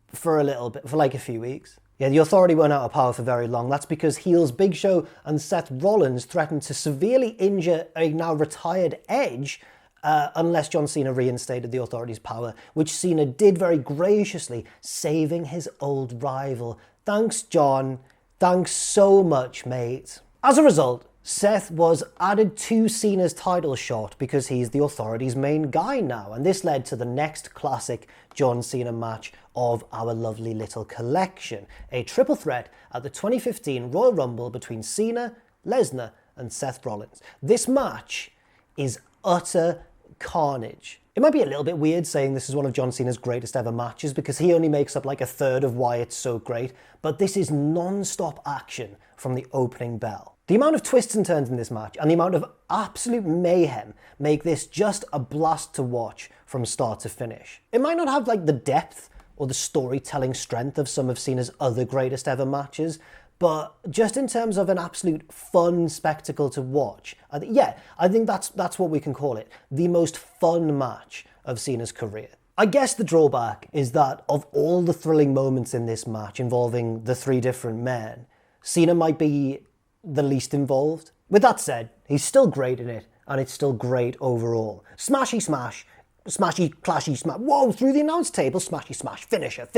For a little bit, for like a few weeks. Yeah, the Authority weren't out of power for very long. That's because heels Big Show and Seth Rollins threatened to severely injure a now retired Edge unless John Cena reinstated the Authority's power, which Cena did very graciously, saving his old rival. Thanks, John. Thanks so much, mate. As a result, Seth was added to Cena's title shot because he's the Authority's main guy now, and this led to the next classic John Cena match of our lovely little collection, a triple threat at the 2015 Royal Rumble between Cena, Lesnar, and Seth Rollins. This match is utter carnage. It might be a little bit weird saying this is one of John Cena's greatest ever matches because he only makes up like a third of why it's so great, but this is non-stop action from the opening bell. The amount of twists and turns in this match and the amount of absolute mayhem make this just a blast to watch from start to finish. It might not have like the depth or the storytelling strength of some of Cena's other greatest ever matches, but just in terms of an absolute fun spectacle to watch, I think that's what we can call it. The most fun match of Cena's career. I guess the drawback is that of all the thrilling moments in this match involving the three different men, Cena might be the least involved. With that said, he's still great in it, and it's still great overall. Smashy smash, smashy clashy smash, whoa, through the announce table, smashy smash, finisher.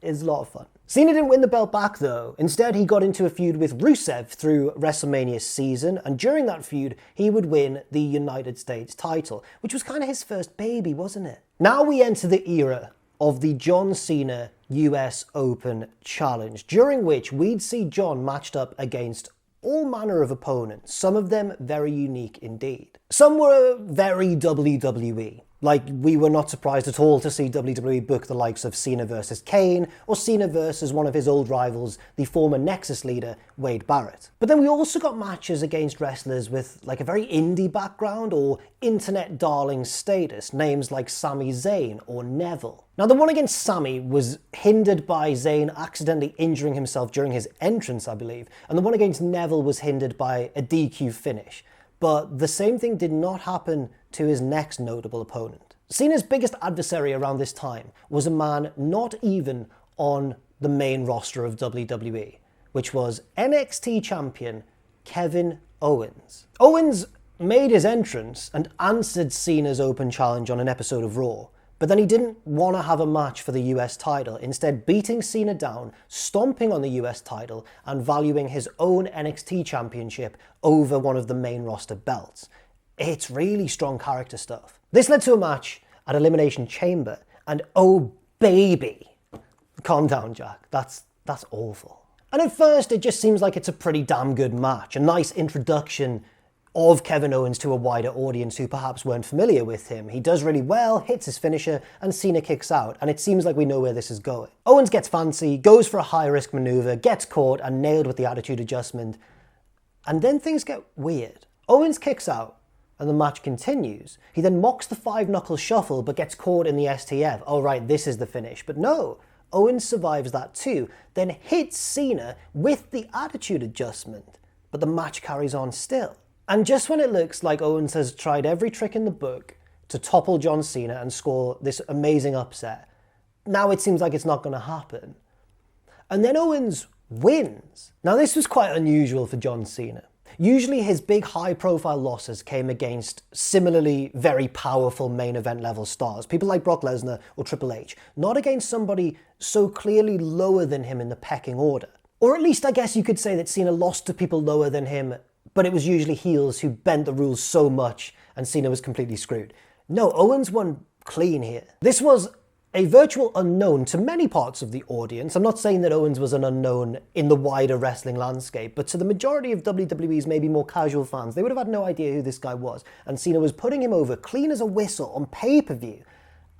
It's a lot of fun. Cena didn't win the belt back though. Instead, he got into a feud with Rusev through WrestleMania season, and during that feud, he would win the United States title, which was kind of his first baby, wasn't it? Now we enter the era of the John Cena US Open Challenge, during which we'd see John matched up against all manner of opponents, some of them very unique indeed. Some were very WWE. Like, we were not surprised at all to see WWE book the likes of Cena versus Kane, or Cena versus one of his old rivals, the former Nexus leader, Wade Barrett. But then we also got matches against wrestlers with like a very indie background or internet darling status, names like Sami Zayn or Neville. Now, the one against Sami was hindered by Zayn accidentally injuring himself during his entrance, I believe, and the one against Neville was hindered by a DQ finish. But the same thing did not happen to his next notable opponent. Cena's biggest adversary around this time was a man not even on the main roster of WWE, which was NXT champion Kevin Owens. Owens made his entrance and answered Cena's open challenge on an episode of Raw, but then he didn't want to have a match for the US title, instead beating Cena down, stomping on the US title, and valuing his own NXT championship over one of the main roster belts. It's really strong character stuff. This led to a match at Elimination Chamber, and oh baby, calm down, Jack, that's awful. And at first it just seems like it's a pretty damn good match, a nice introduction of Kevin Owens to a wider audience who perhaps weren't familiar with him. He does really well, hits his finisher, and Cena kicks out, and it seems like we know where this is going. Owens gets fancy, goes for a high-risk maneuver, gets caught and nailed with the attitude adjustment, and then things get weird. Owens kicks out, and the match continues. He then mocks the five-knuckle shuffle, but gets caught in the STF. Oh right, this is the finish. But no, Owens survives that too, then hits Cena with the attitude adjustment, but the match carries on still. And just when it looks like Owens has tried every trick in the book to topple John Cena and score this amazing upset, now it seems like it's not going to happen. And then Owens wins. Now this was quite unusual for John Cena. Usually his big high-profile losses came against similarly very powerful main event level stars, people like Brock Lesnar or Triple H, not against somebody so clearly lower than him in the pecking order. Or at least I guess you could say that Cena lost to people lower than him, but it was usually heels who bent the rules so much and Cena was completely screwed. No, Owens won clean here. This was a virtual unknown to many parts of the audience. I'm not saying that Owens was an unknown in the wider wrestling landscape, but to the majority of WWE's maybe more casual fans, they would have had no idea who this guy was. And Cena was putting him over clean as a whistle on pay-per-view.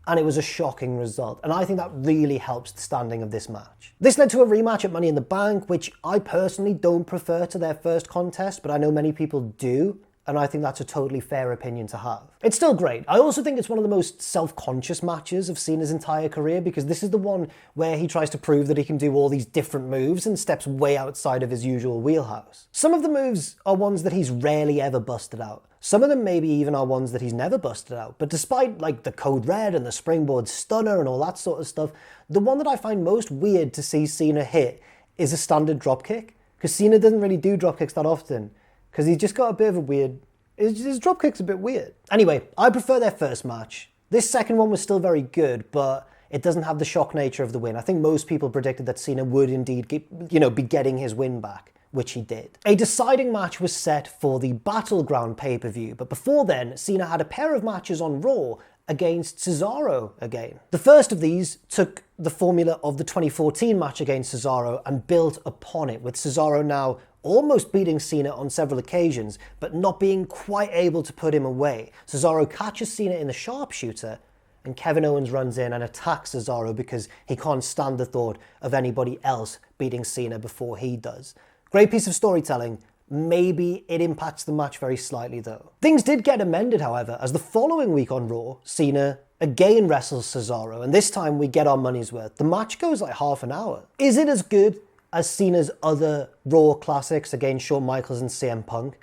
and it was a shocking result. And I think that really helps the standing of this match. This led to a rematch at Money in the Bank, which I personally don't prefer to their first contest, but I know many people do. And I think that's a totally fair opinion to have. It's still great. I also think it's one of the most self-conscious matches of Cena's entire career, because this is the one where he tries to prove that he can do all these different moves and steps way outside of his usual wheelhouse. Some of the moves are ones that he's rarely ever busted out. Some of them maybe even are ones that he's never busted out. But despite like the Code Red and the Springboard Stunner and all that sort of stuff, the one that I find most weird to see Cena hit is a standard dropkick, because Cena doesn't really do dropkicks that often. Because he's just got a bit of a weird... His dropkick's a bit weird. Anyway, I prefer their first match. This second one was still very good, but it doesn't have the shock nature of the win. I think most people predicted that Cena would indeed be getting his win back, which he did. A deciding match was set for the Battleground pay-per-view, but before then, Cena had a pair of matches on Raw against Cesaro again. The first of these took the formula of the 2014 match against Cesaro and built upon it, with Cesaro now almost beating Cena on several occasions, but not being quite able to put him away. Cesaro catches Cena in the sharpshooter, and Kevin Owens runs in and attacks Cesaro because he can't stand the thought of anybody else beating Cena before he does. Great piece of storytelling. Maybe it impacts the match very slightly though. Things did get amended, however, as the following week on Raw, Cena again wrestles Cesaro, and this time we get our money's worth. The match goes like half an hour. Is it as good as Cena's other Raw classics against Shawn Michaels and CM Punk?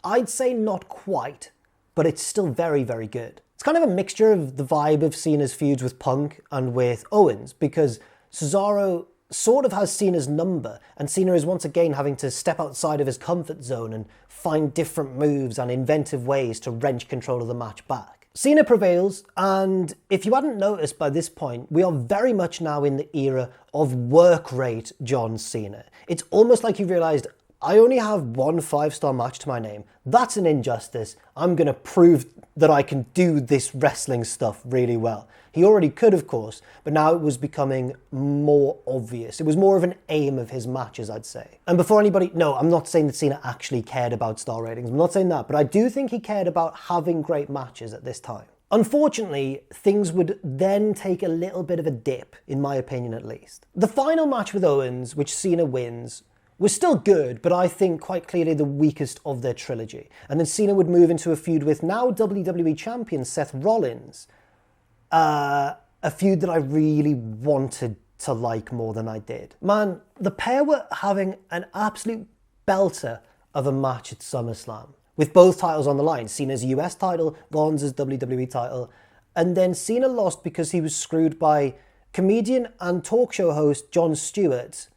I'd say not quite, but it's still very, very good. It's kind of a mixture of the vibe of Cena's feuds with Punk and with Owens, because Cesaro sort of has Cena's number, and Cena is once again having to step outside of his comfort zone and find different moves and inventive ways to wrench control of the match back. Cena prevails, and if you hadn't noticed by this point, we are very much now in the era of work rate John Cena. It's almost like you realised, I only have one 5-star match to my name. That's an injustice. I'm going to prove that I can do this wrestling stuff really well. He already could, of course, but now it was becoming more obvious. It was more of an aim of his matches, I'd say. And before anybody... No, I'm not saying that Cena actually cared about star ratings. I'm not saying that, but I do think he cared about having great matches at this time. Unfortunately, things would then take a little bit of a dip, in my opinion at least. The final match with Owens, which Cena wins, was still good, but I think quite clearly the weakest of their trilogy. And then Cena would move into a feud with now WWE Champion Seth Rollins, a feud that I really wanted to like more than I did. Man, the pair were having an absolute belter of a match at SummerSlam, with both titles on the line. Cena's US title, Rollins' WWE title, and then Cena lost because he was screwed by comedian and talk show host Jon Stewart,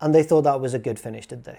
and they thought that was a good finish, did they?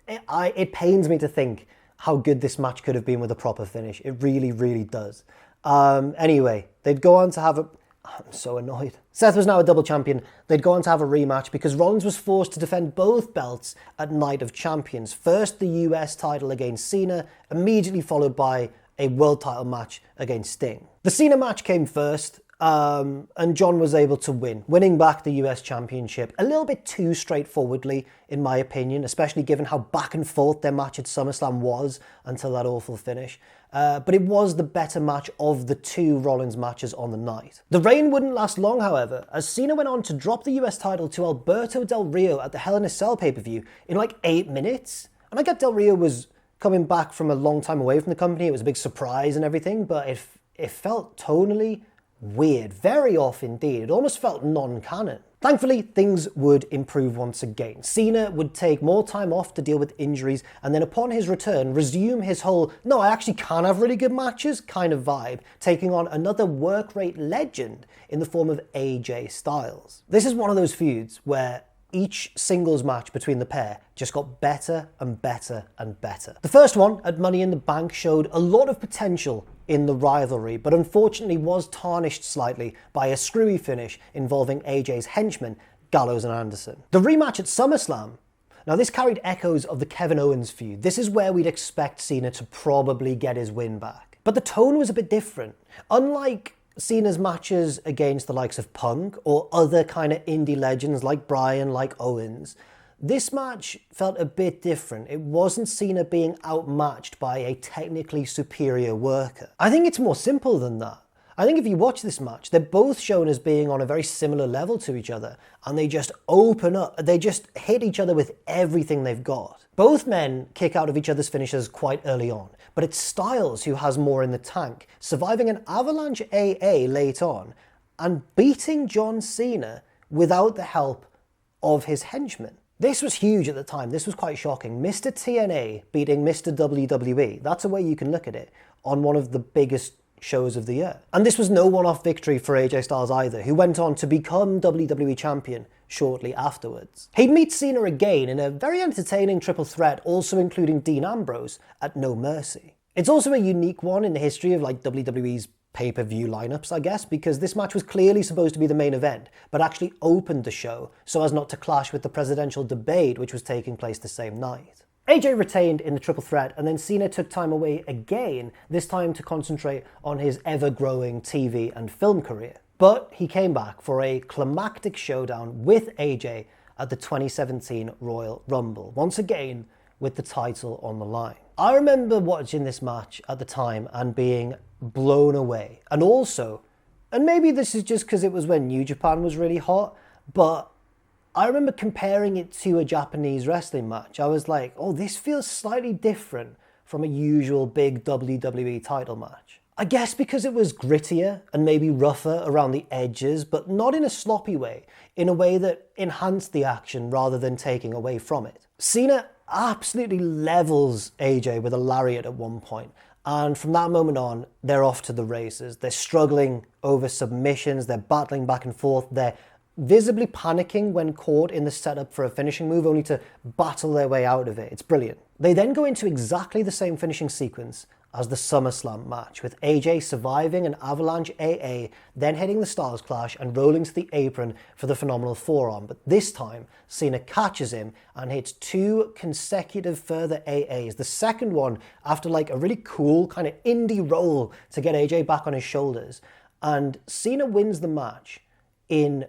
It pains me to think how good this match could have been with a proper finish. It really, really does. Anyway, they'd go on to have a... I'm so annoyed. Seth was now a double champion. They'd go on to have a rematch because Rollins was forced to defend both belts at Night of Champions. First, the US title against Cena, immediately followed by a world title match against Sting. The Cena match came first, and John was able to win, winning back the US Championship a little bit too straightforwardly, in my opinion, especially given how back and forth their match at SummerSlam was until that awful finish. But it was the better match of the two Rollins matches on the night. The reign wouldn't last long, however, as Cena went on to drop the US title to Alberto Del Rio at the Hell in a Cell pay-per-view in like 8 minutes. And I get Del Rio was coming back from a long time away from the company. It was a big surprise and everything, but it felt tonally weird, very off indeed. It almost felt non-canon. Thankfully, things would improve once again. Cena would take more time off to deal with injuries, and then upon his return, resume his whole, no, I actually can have really good matches kind of vibe, taking on another work rate legend in the form of AJ Styles. This is one of those feuds where each singles match between the pair just got better and better and better. The first one, at Money in the Bank, showed a lot of potential in the rivalry, but unfortunately was tarnished slightly by a screwy finish involving AJ's henchmen, Gallows and Anderson. The rematch at SummerSlam, now this carried echoes of the Kevin Owens feud. This is where we'd expect Cena to probably get his win back. But the tone was a bit different. Unlike Cena's matches against the likes of Punk or other kind of indie legends like Bryan, like Owens, this match felt a bit different. It wasn't Cena being outmatched by a technically superior worker. I think it's more simple than that. I think if you watch this match, they're both shown as being on a very similar level to each other, and they just open up, they just hit each other with everything they've got. Both men kick out of each other's finishes quite early on, but it's Styles who has more in the tank, surviving an avalanche AA late on, and beating John Cena without the help of his henchmen. This was huge at the time, this was quite shocking. Mr. TNA beating Mr. WWE, that's a way you can look at it, on one of the biggest shows of the year. And this was no one-off victory for AJ Styles either, who went on to become WWE champion shortly afterwards. He'd meet Cena again in a very entertaining triple threat, also including Dean Ambrose at No Mercy. It's also a unique one in the history of WWE's pay-per-view lineups, I guess, because this match was clearly supposed to be the main event, but actually opened the show so as not to clash with the presidential debate which was taking place the same night. AJ retained in the triple threat, and then Cena took time away again, this time to concentrate on his ever-growing TV and film career. But he came back for a climactic showdown with AJ at the 2017 Royal Rumble, once again with the title on the line. I remember watching this match at the time and being blown away. And also, and maybe this is just because it was when New Japan was really hot, but I remember comparing it to a Japanese wrestling match. I was like, oh, this feels slightly different from a usual big WWE title match. I guess because it was grittier and maybe rougher around the edges, but not in a sloppy way, in a way that enhanced the action rather than taking away from it. Cena absolutely levels AJ with a lariat at one point, and from that moment on, they're off to the races. They're struggling over submissions, they're battling back and forth, they're visibly panicking when caught in the setup for a finishing move, only to battle their way out of it. It's brilliant. They then go into exactly the same finishing sequence as the SummerSlam match, with AJ surviving an avalanche AA, then hitting the Styles Clash and rolling to the apron for the phenomenal forearm. But this time, Cena catches him and hits 2 consecutive further AAs. The second one after a really cool kind of indie roll to get AJ back on his shoulders. And Cena wins the match in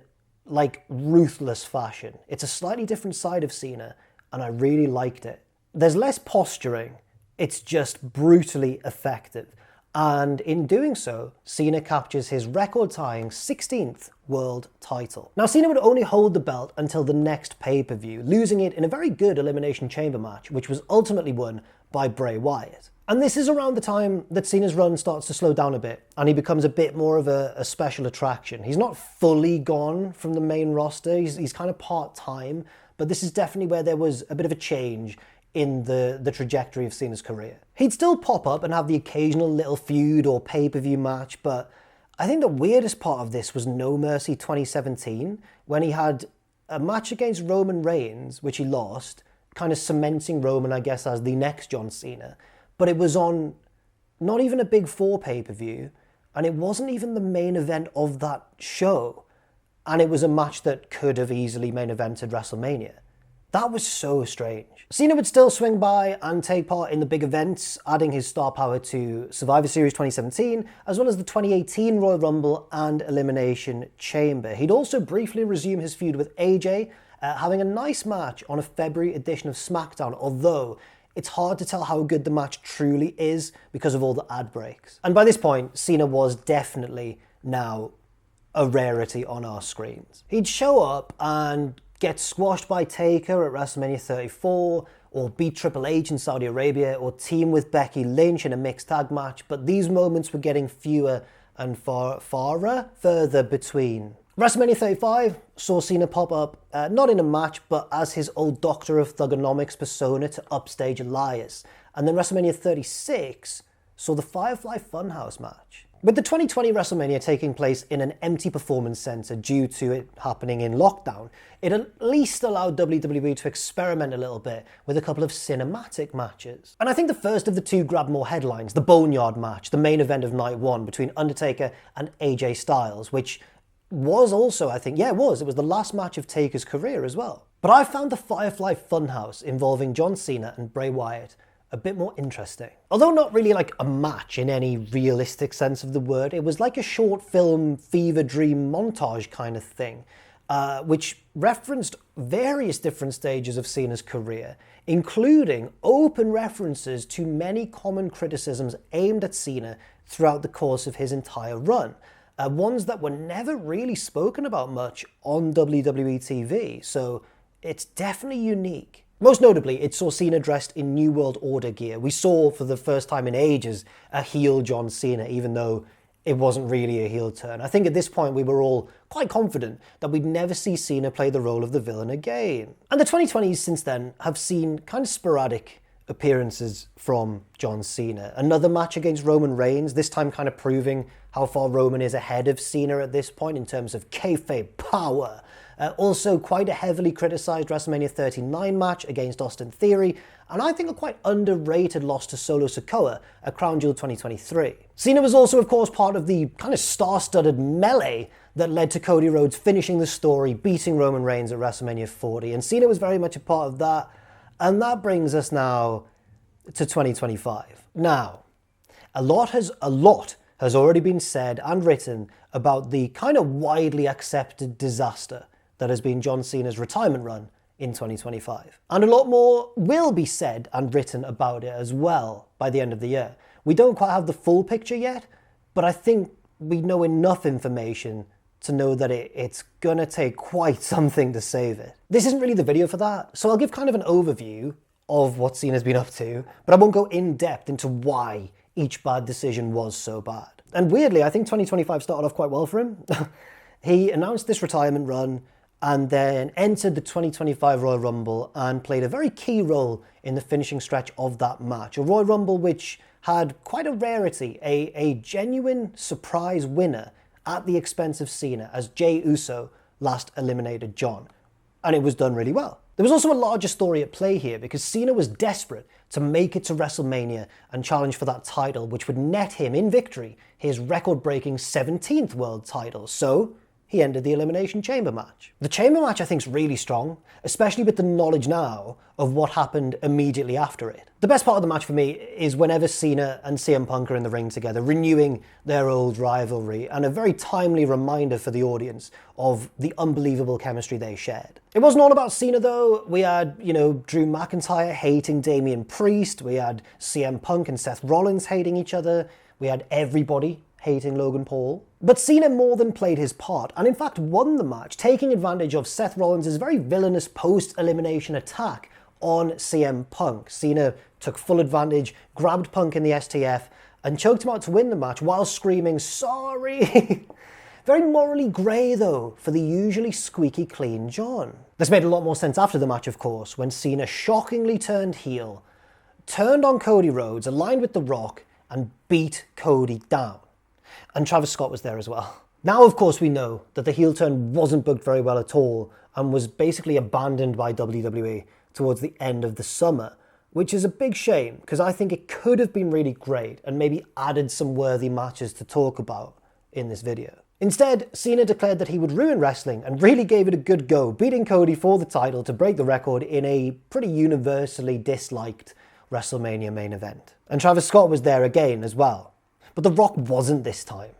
ruthless fashion. It's a slightly different side of Cena, and I really liked it. There's less posturing, it's just brutally effective. And in doing so, Cena captures his record-tying 16th world title. Now, Cena would only hold the belt until the next pay-per-view, losing it in a very good Elimination Chamber match, which was ultimately won by Bray Wyatt. And this is around the time that Cena's run starts to slow down a bit, and he becomes a bit more of a special attraction. He's not fully gone from the main roster, he's kind of part-time, but this is definitely where there was a bit of a change in the trajectory of Cena's career. He'd still pop up and have the occasional little feud or pay-per-view match, but I think the weirdest part of this was No Mercy 2017, when he had a match against Roman Reigns, which he lost, kind of cementing Roman, I guess, as the next John Cena. But it was on not even a Big Four pay-per-view, and it wasn't even the main event of that show. And it was a match that could have easily main evented WrestleMania. That was so strange. Cena would still swing by and take part in the big events, adding his star power to Survivor Series 2017, as well as the 2018 Royal Rumble and Elimination Chamber. He'd also briefly resume his feud with AJ, having a nice match on a February edition of SmackDown, although it's hard to tell how good the match truly is because of all the ad breaks. And by this point, Cena was definitely now a rarity on our screens. He'd show up and get squashed by Taker at WrestleMania 34, or beat Triple H in Saudi Arabia, or team with Becky Lynch in a mixed tag match, but these moments were getting fewer and further between. WrestleMania 35 saw Cena pop up, not in a match, but as his old Doctor of Thugonomics persona to upstage Elias. And then WrestleMania 36 saw the Firefly Funhouse match. With the 2020 WrestleMania taking place in an empty performance center due to it happening in lockdown, it at least allowed WWE to experiment a little bit with a couple of cinematic matches. And I think the first of the two grabbed more headlines, the Boneyard match, the main event of night one between Undertaker and AJ Styles, which was also, I think, it was the last match of Taker's career as well. But I found the Firefly Funhouse involving John Cena and Bray Wyatt a bit more interesting. Although not really like a match in any realistic sense of the word, it was like a short film fever dream montage kind of thing, which referenced various different stages of Cena's career, including open references to many common criticisms aimed at Cena throughout the course of his entire run. Ones that were never really spoken about much on WWE TV, so it's definitely unique. Most notably, it saw Cena dressed in New World Order gear. We saw for the first time in ages a heel John Cena, even though it wasn't really a heel turn. I think at this point we were all quite confident that we'd never see Cena play the role of the villain again. And the 2020s since then have seen kind of sporadic appearances from John Cena. Another match against Roman Reigns, this time kind of proving how far Roman is ahead of Cena at this point in terms of kayfabe power. Also quite a heavily criticised WrestleMania 39 match against Austin Theory, and I think a quite underrated loss to Solo Sikoa at Crown Jewel 2023. Cena was also, of course, part of the kind of star-studded melee that led to Cody Rhodes finishing the story, beating Roman Reigns at WrestleMania 40, and Cena was very much a part of that, and that brings us now to 2025. Now, a lot has already been said and written about the kind of widely accepted disaster that has been John Cena's retirement run in 2025. And a lot more will be said and written about it as well by the end of the year. We don't quite have the full picture yet, but I think we know enough information to know that it's gonna take quite something to save it. This isn't really the video for that, so I'll give kind of an overview of what Cena's been up to, but I won't go in depth into why each bad decision was so bad. And weirdly, I think 2025 started off quite well for him. He announced this retirement run and then entered the 2025 Royal Rumble and played a very key role in the finishing stretch of that match. A Royal Rumble which had quite a rarity, a genuine surprise winner at the expense of Cena as Jey Uso last eliminated John. And it was done really well. There was also a larger story at play here because Cena was desperate to make it to WrestleMania and challenge for that title, which would net him in victory his record-breaking 17th world title. So he ended the Elimination Chamber match. The Chamber match I think is really strong, especially with the knowledge now of what happened immediately after it. The best part of the match for me is whenever Cena and CM Punk are in the ring together, renewing their old rivalry, and a very timely reminder for the audience of the unbelievable chemistry they shared. It wasn't all about Cena though. We had, Drew McIntyre hating Damian Priest, we had CM Punk and Seth Rollins hating each other, we had everybody hating Logan Paul. But Cena more than played his part, and in fact won the match, taking advantage of Seth Rollins' very villainous post-elimination attack on CM Punk. Cena took full advantage, grabbed Punk in the STF, and choked him out to win the match while screaming, "Sorry!" Very morally grey though, for the usually squeaky clean John. This made a lot more sense after the match, of course, when Cena shockingly turned heel, turned on Cody Rhodes, aligned with The Rock, and beat Cody down. And Travis Scott was there as well. Now, of course, we know that the heel turn wasn't booked very well at all and was basically abandoned by WWE towards the end of the summer, which is a big shame because I think it could have been really great and maybe added some worthy matches to talk about in this video. Instead, Cena declared that he would ruin wrestling and really gave it a good go, beating Cody for the title to break the record in a pretty universally disliked WrestleMania main event. And Travis Scott was there again as well. But The Rock wasn't this time.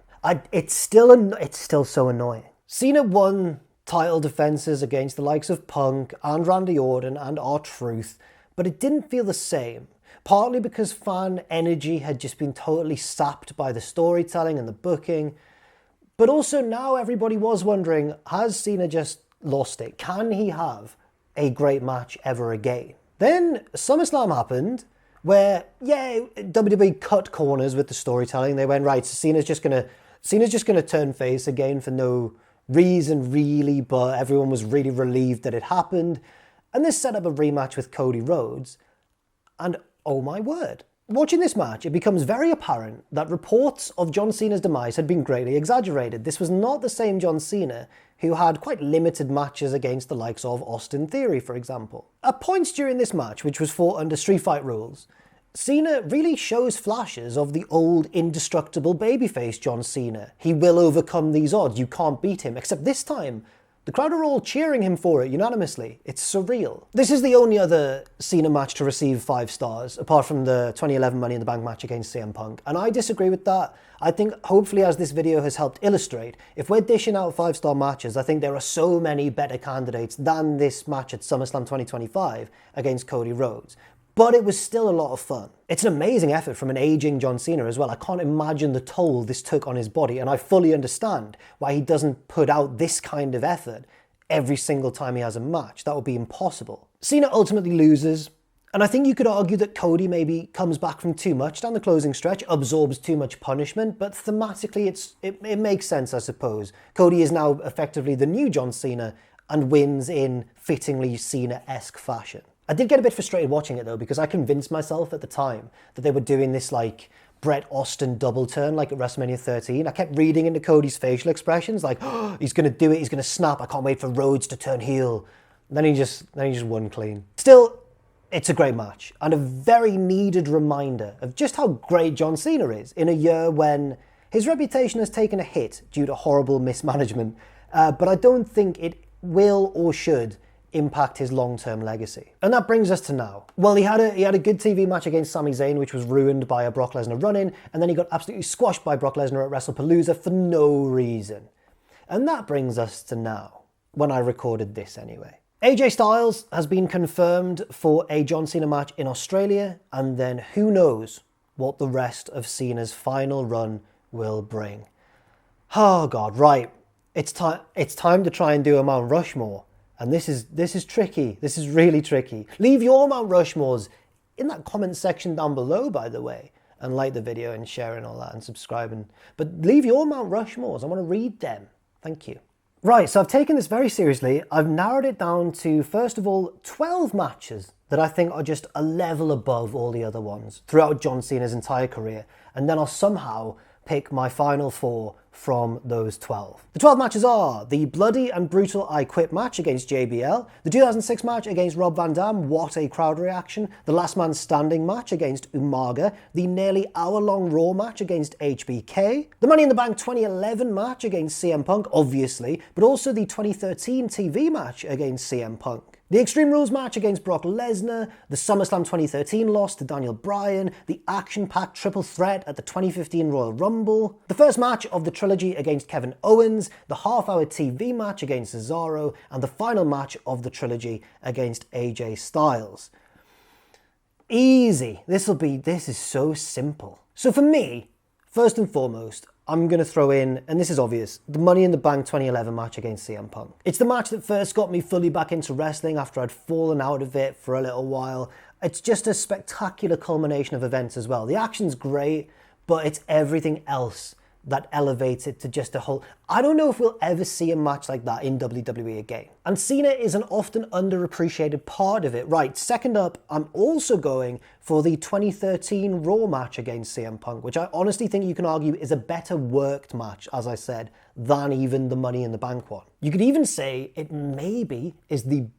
It's still so annoying. Cena won title defenses against the likes of Punk and Randy Orton and R-Truth, but it didn't feel the same. Partly because fan energy had just been totally sapped by the storytelling and the booking, but also now everybody was wondering, has Cena just lost it? Can he have a great match ever again? Then SummerSlam happened, where, WWE cut corners with the storytelling. They went, right, so Cena's just gonna turn face again for no reason really, but everyone was really relieved that it happened. And this set up a rematch with Cody Rhodes. And oh my word. Watching this match, it becomes very apparent that reports of John Cena's demise had been greatly exaggerated. This was not the same John Cena who had quite limited matches against the likes of Austin Theory, for example. At points during this match, which was fought under Street Fight rules, Cena really shows flashes of the old indestructible babyface John Cena. He will overcome these odds, you can't beat him, except this time, the crowd are all cheering him for it unanimously. It's surreal. This is the only other Cena match to receive 5 stars, apart from the 2011 Money in the Bank match against CM Punk. And I disagree with that. I think hopefully as this video has helped illustrate, if we're dishing out 5-star matches, I think there are so many better candidates than this match at SummerSlam 2025 against Cody Rhodes. but it was still a lot of fun. It's an amazing effort from an aging John Cena as well. I can't imagine the toll this took on his body, and I fully understand why he doesn't put out this kind of effort every single time he has a match. That would be impossible. Cena ultimately loses, and I think you could argue that Cody maybe comes back from too much down the closing stretch, absorbs too much punishment, but thematically it makes sense, I suppose. Cody is now effectively the new John Cena and wins in fittingly Cena-esque fashion. I did get a bit frustrated watching it though, because I convinced myself at the time that they were doing this like Bret Austin double turn like at WrestleMania 13. I kept reading into Cody's facial expressions like, oh, he's going to do it, he's going to snap, I can't wait for Rhodes to turn heel. And then he just won clean. Still, it's a great match and a very needed reminder of just how great John Cena is in a year when his reputation has taken a hit due to horrible mismanagement, but I don't think it will or should impact his long-term legacy. And that brings us to now. Well, he had a good TV match against Sami Zayn, which was ruined by a Brock Lesnar run-in, and then he got absolutely squashed by Brock Lesnar at WrestlePalooza for no reason. And that brings us to now, when I recorded this anyway. AJ Styles has been confirmed for a John Cena match in Australia, and then who knows what the rest of Cena's final run will bring. Oh God, right. It's time to try and do a Mount Rushmore. And this is tricky. This is really tricky. Leave your Mount Rushmores in that comment section down below, by the way. And like the video and share and all that and subscribe. But leave your Mount Rushmores. I want to read them. Thank you. Right, so I've taken this very seriously. I've narrowed it down to, first of all, 12 matches that I think are just a level above all the other ones throughout John Cena's entire career. And then I'll somehow pick my final 4 from those 12. The 12 matches are the bloody and brutal I Quit match against JBL, the 2006 match against Rob Van Dam, what a crowd reaction, the Last Man Standing match against Umaga, the nearly hour-long Raw match against HBK, the Money in the Bank 2011 match against CM Punk, obviously, but also the 2013 TV match against CM Punk. The Extreme Rules match against Brock Lesnar, the SummerSlam 2013 loss to Daniel Bryan, the action-packed triple threat at the 2015 Royal Rumble, the first match of the trilogy against Kevin Owens, the half-hour TV match against Cesaro, and the final match of the trilogy against AJ Styles. Easy. This is so simple. So for me, first and foremost, I'm going to throw in, and this is obvious, the Money in the Bank 2011 match against CM Punk. It's the match that first got me fully back into wrestling after I'd fallen out of it for a little while. It's just a spectacular culmination of events as well. The action's great, but it's everything else that elevates it to just a whole... I don't know if we'll ever see a match like that in WWE again. And Cena is an often underappreciated part of it. Right, second up, I'm also going for the 2013 Raw match against CM Punk, which I honestly think you can argue is a better worked match, as I said, than even the Money in the Bank one. You could even say it maybe is the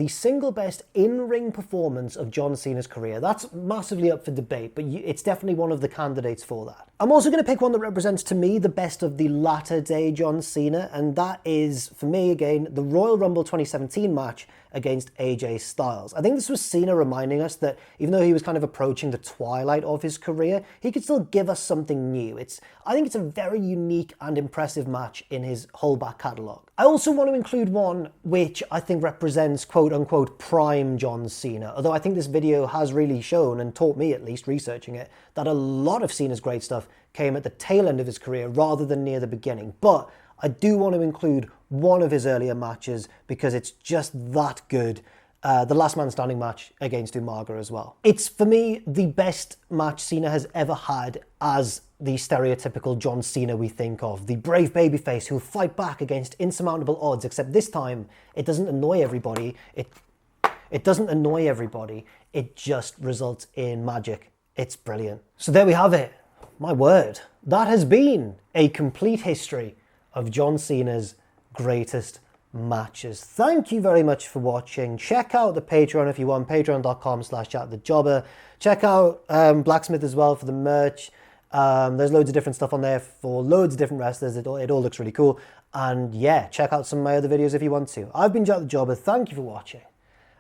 single best in-ring performance of John Cena's career. That's massively up for debate, but it's definitely one of the candidates for that. I'm also going to pick one that represents to me the best of the latter day John Cena, and that is, for me again, the Royal Rumble 2017 match against AJ Styles. I think this was Cena reminding us that even though he was kind of approaching the twilight of his career, he could still give us something new. I think it's a very unique and impressive match in his whole back catalogue. I also want to include one which I think represents quote-unquote prime John Cena, although I think this video has really shown, and taught me at least researching it, that a lot of Cena's great stuff came at the tail end of his career rather than near the beginning. But I do want to include one of his earlier matches because it's just that good. The Last Man Standing match against Umaga as well. It's, for me, the best match Cena has ever had as the stereotypical John Cena we think of. The brave babyface who'll fight back against insurmountable odds, except this time it doesn't annoy everybody. It doesn't annoy everybody. It just results in magic. It's brilliant. So there we have it. My word. That has been a complete history of John Cena's greatest matches. Thank you very much for watching. Check out the Patreon if you want, patreon.com/jackthejobber. Check out Blacksmith as well for the merch. There's loads of different stuff on there for loads of different wrestlers. It all looks really cool. And yeah, check out some of my other videos if you want to. I've been Jack the Jobber. Thank you for watching.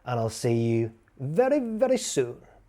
And I'll see you very, very soon.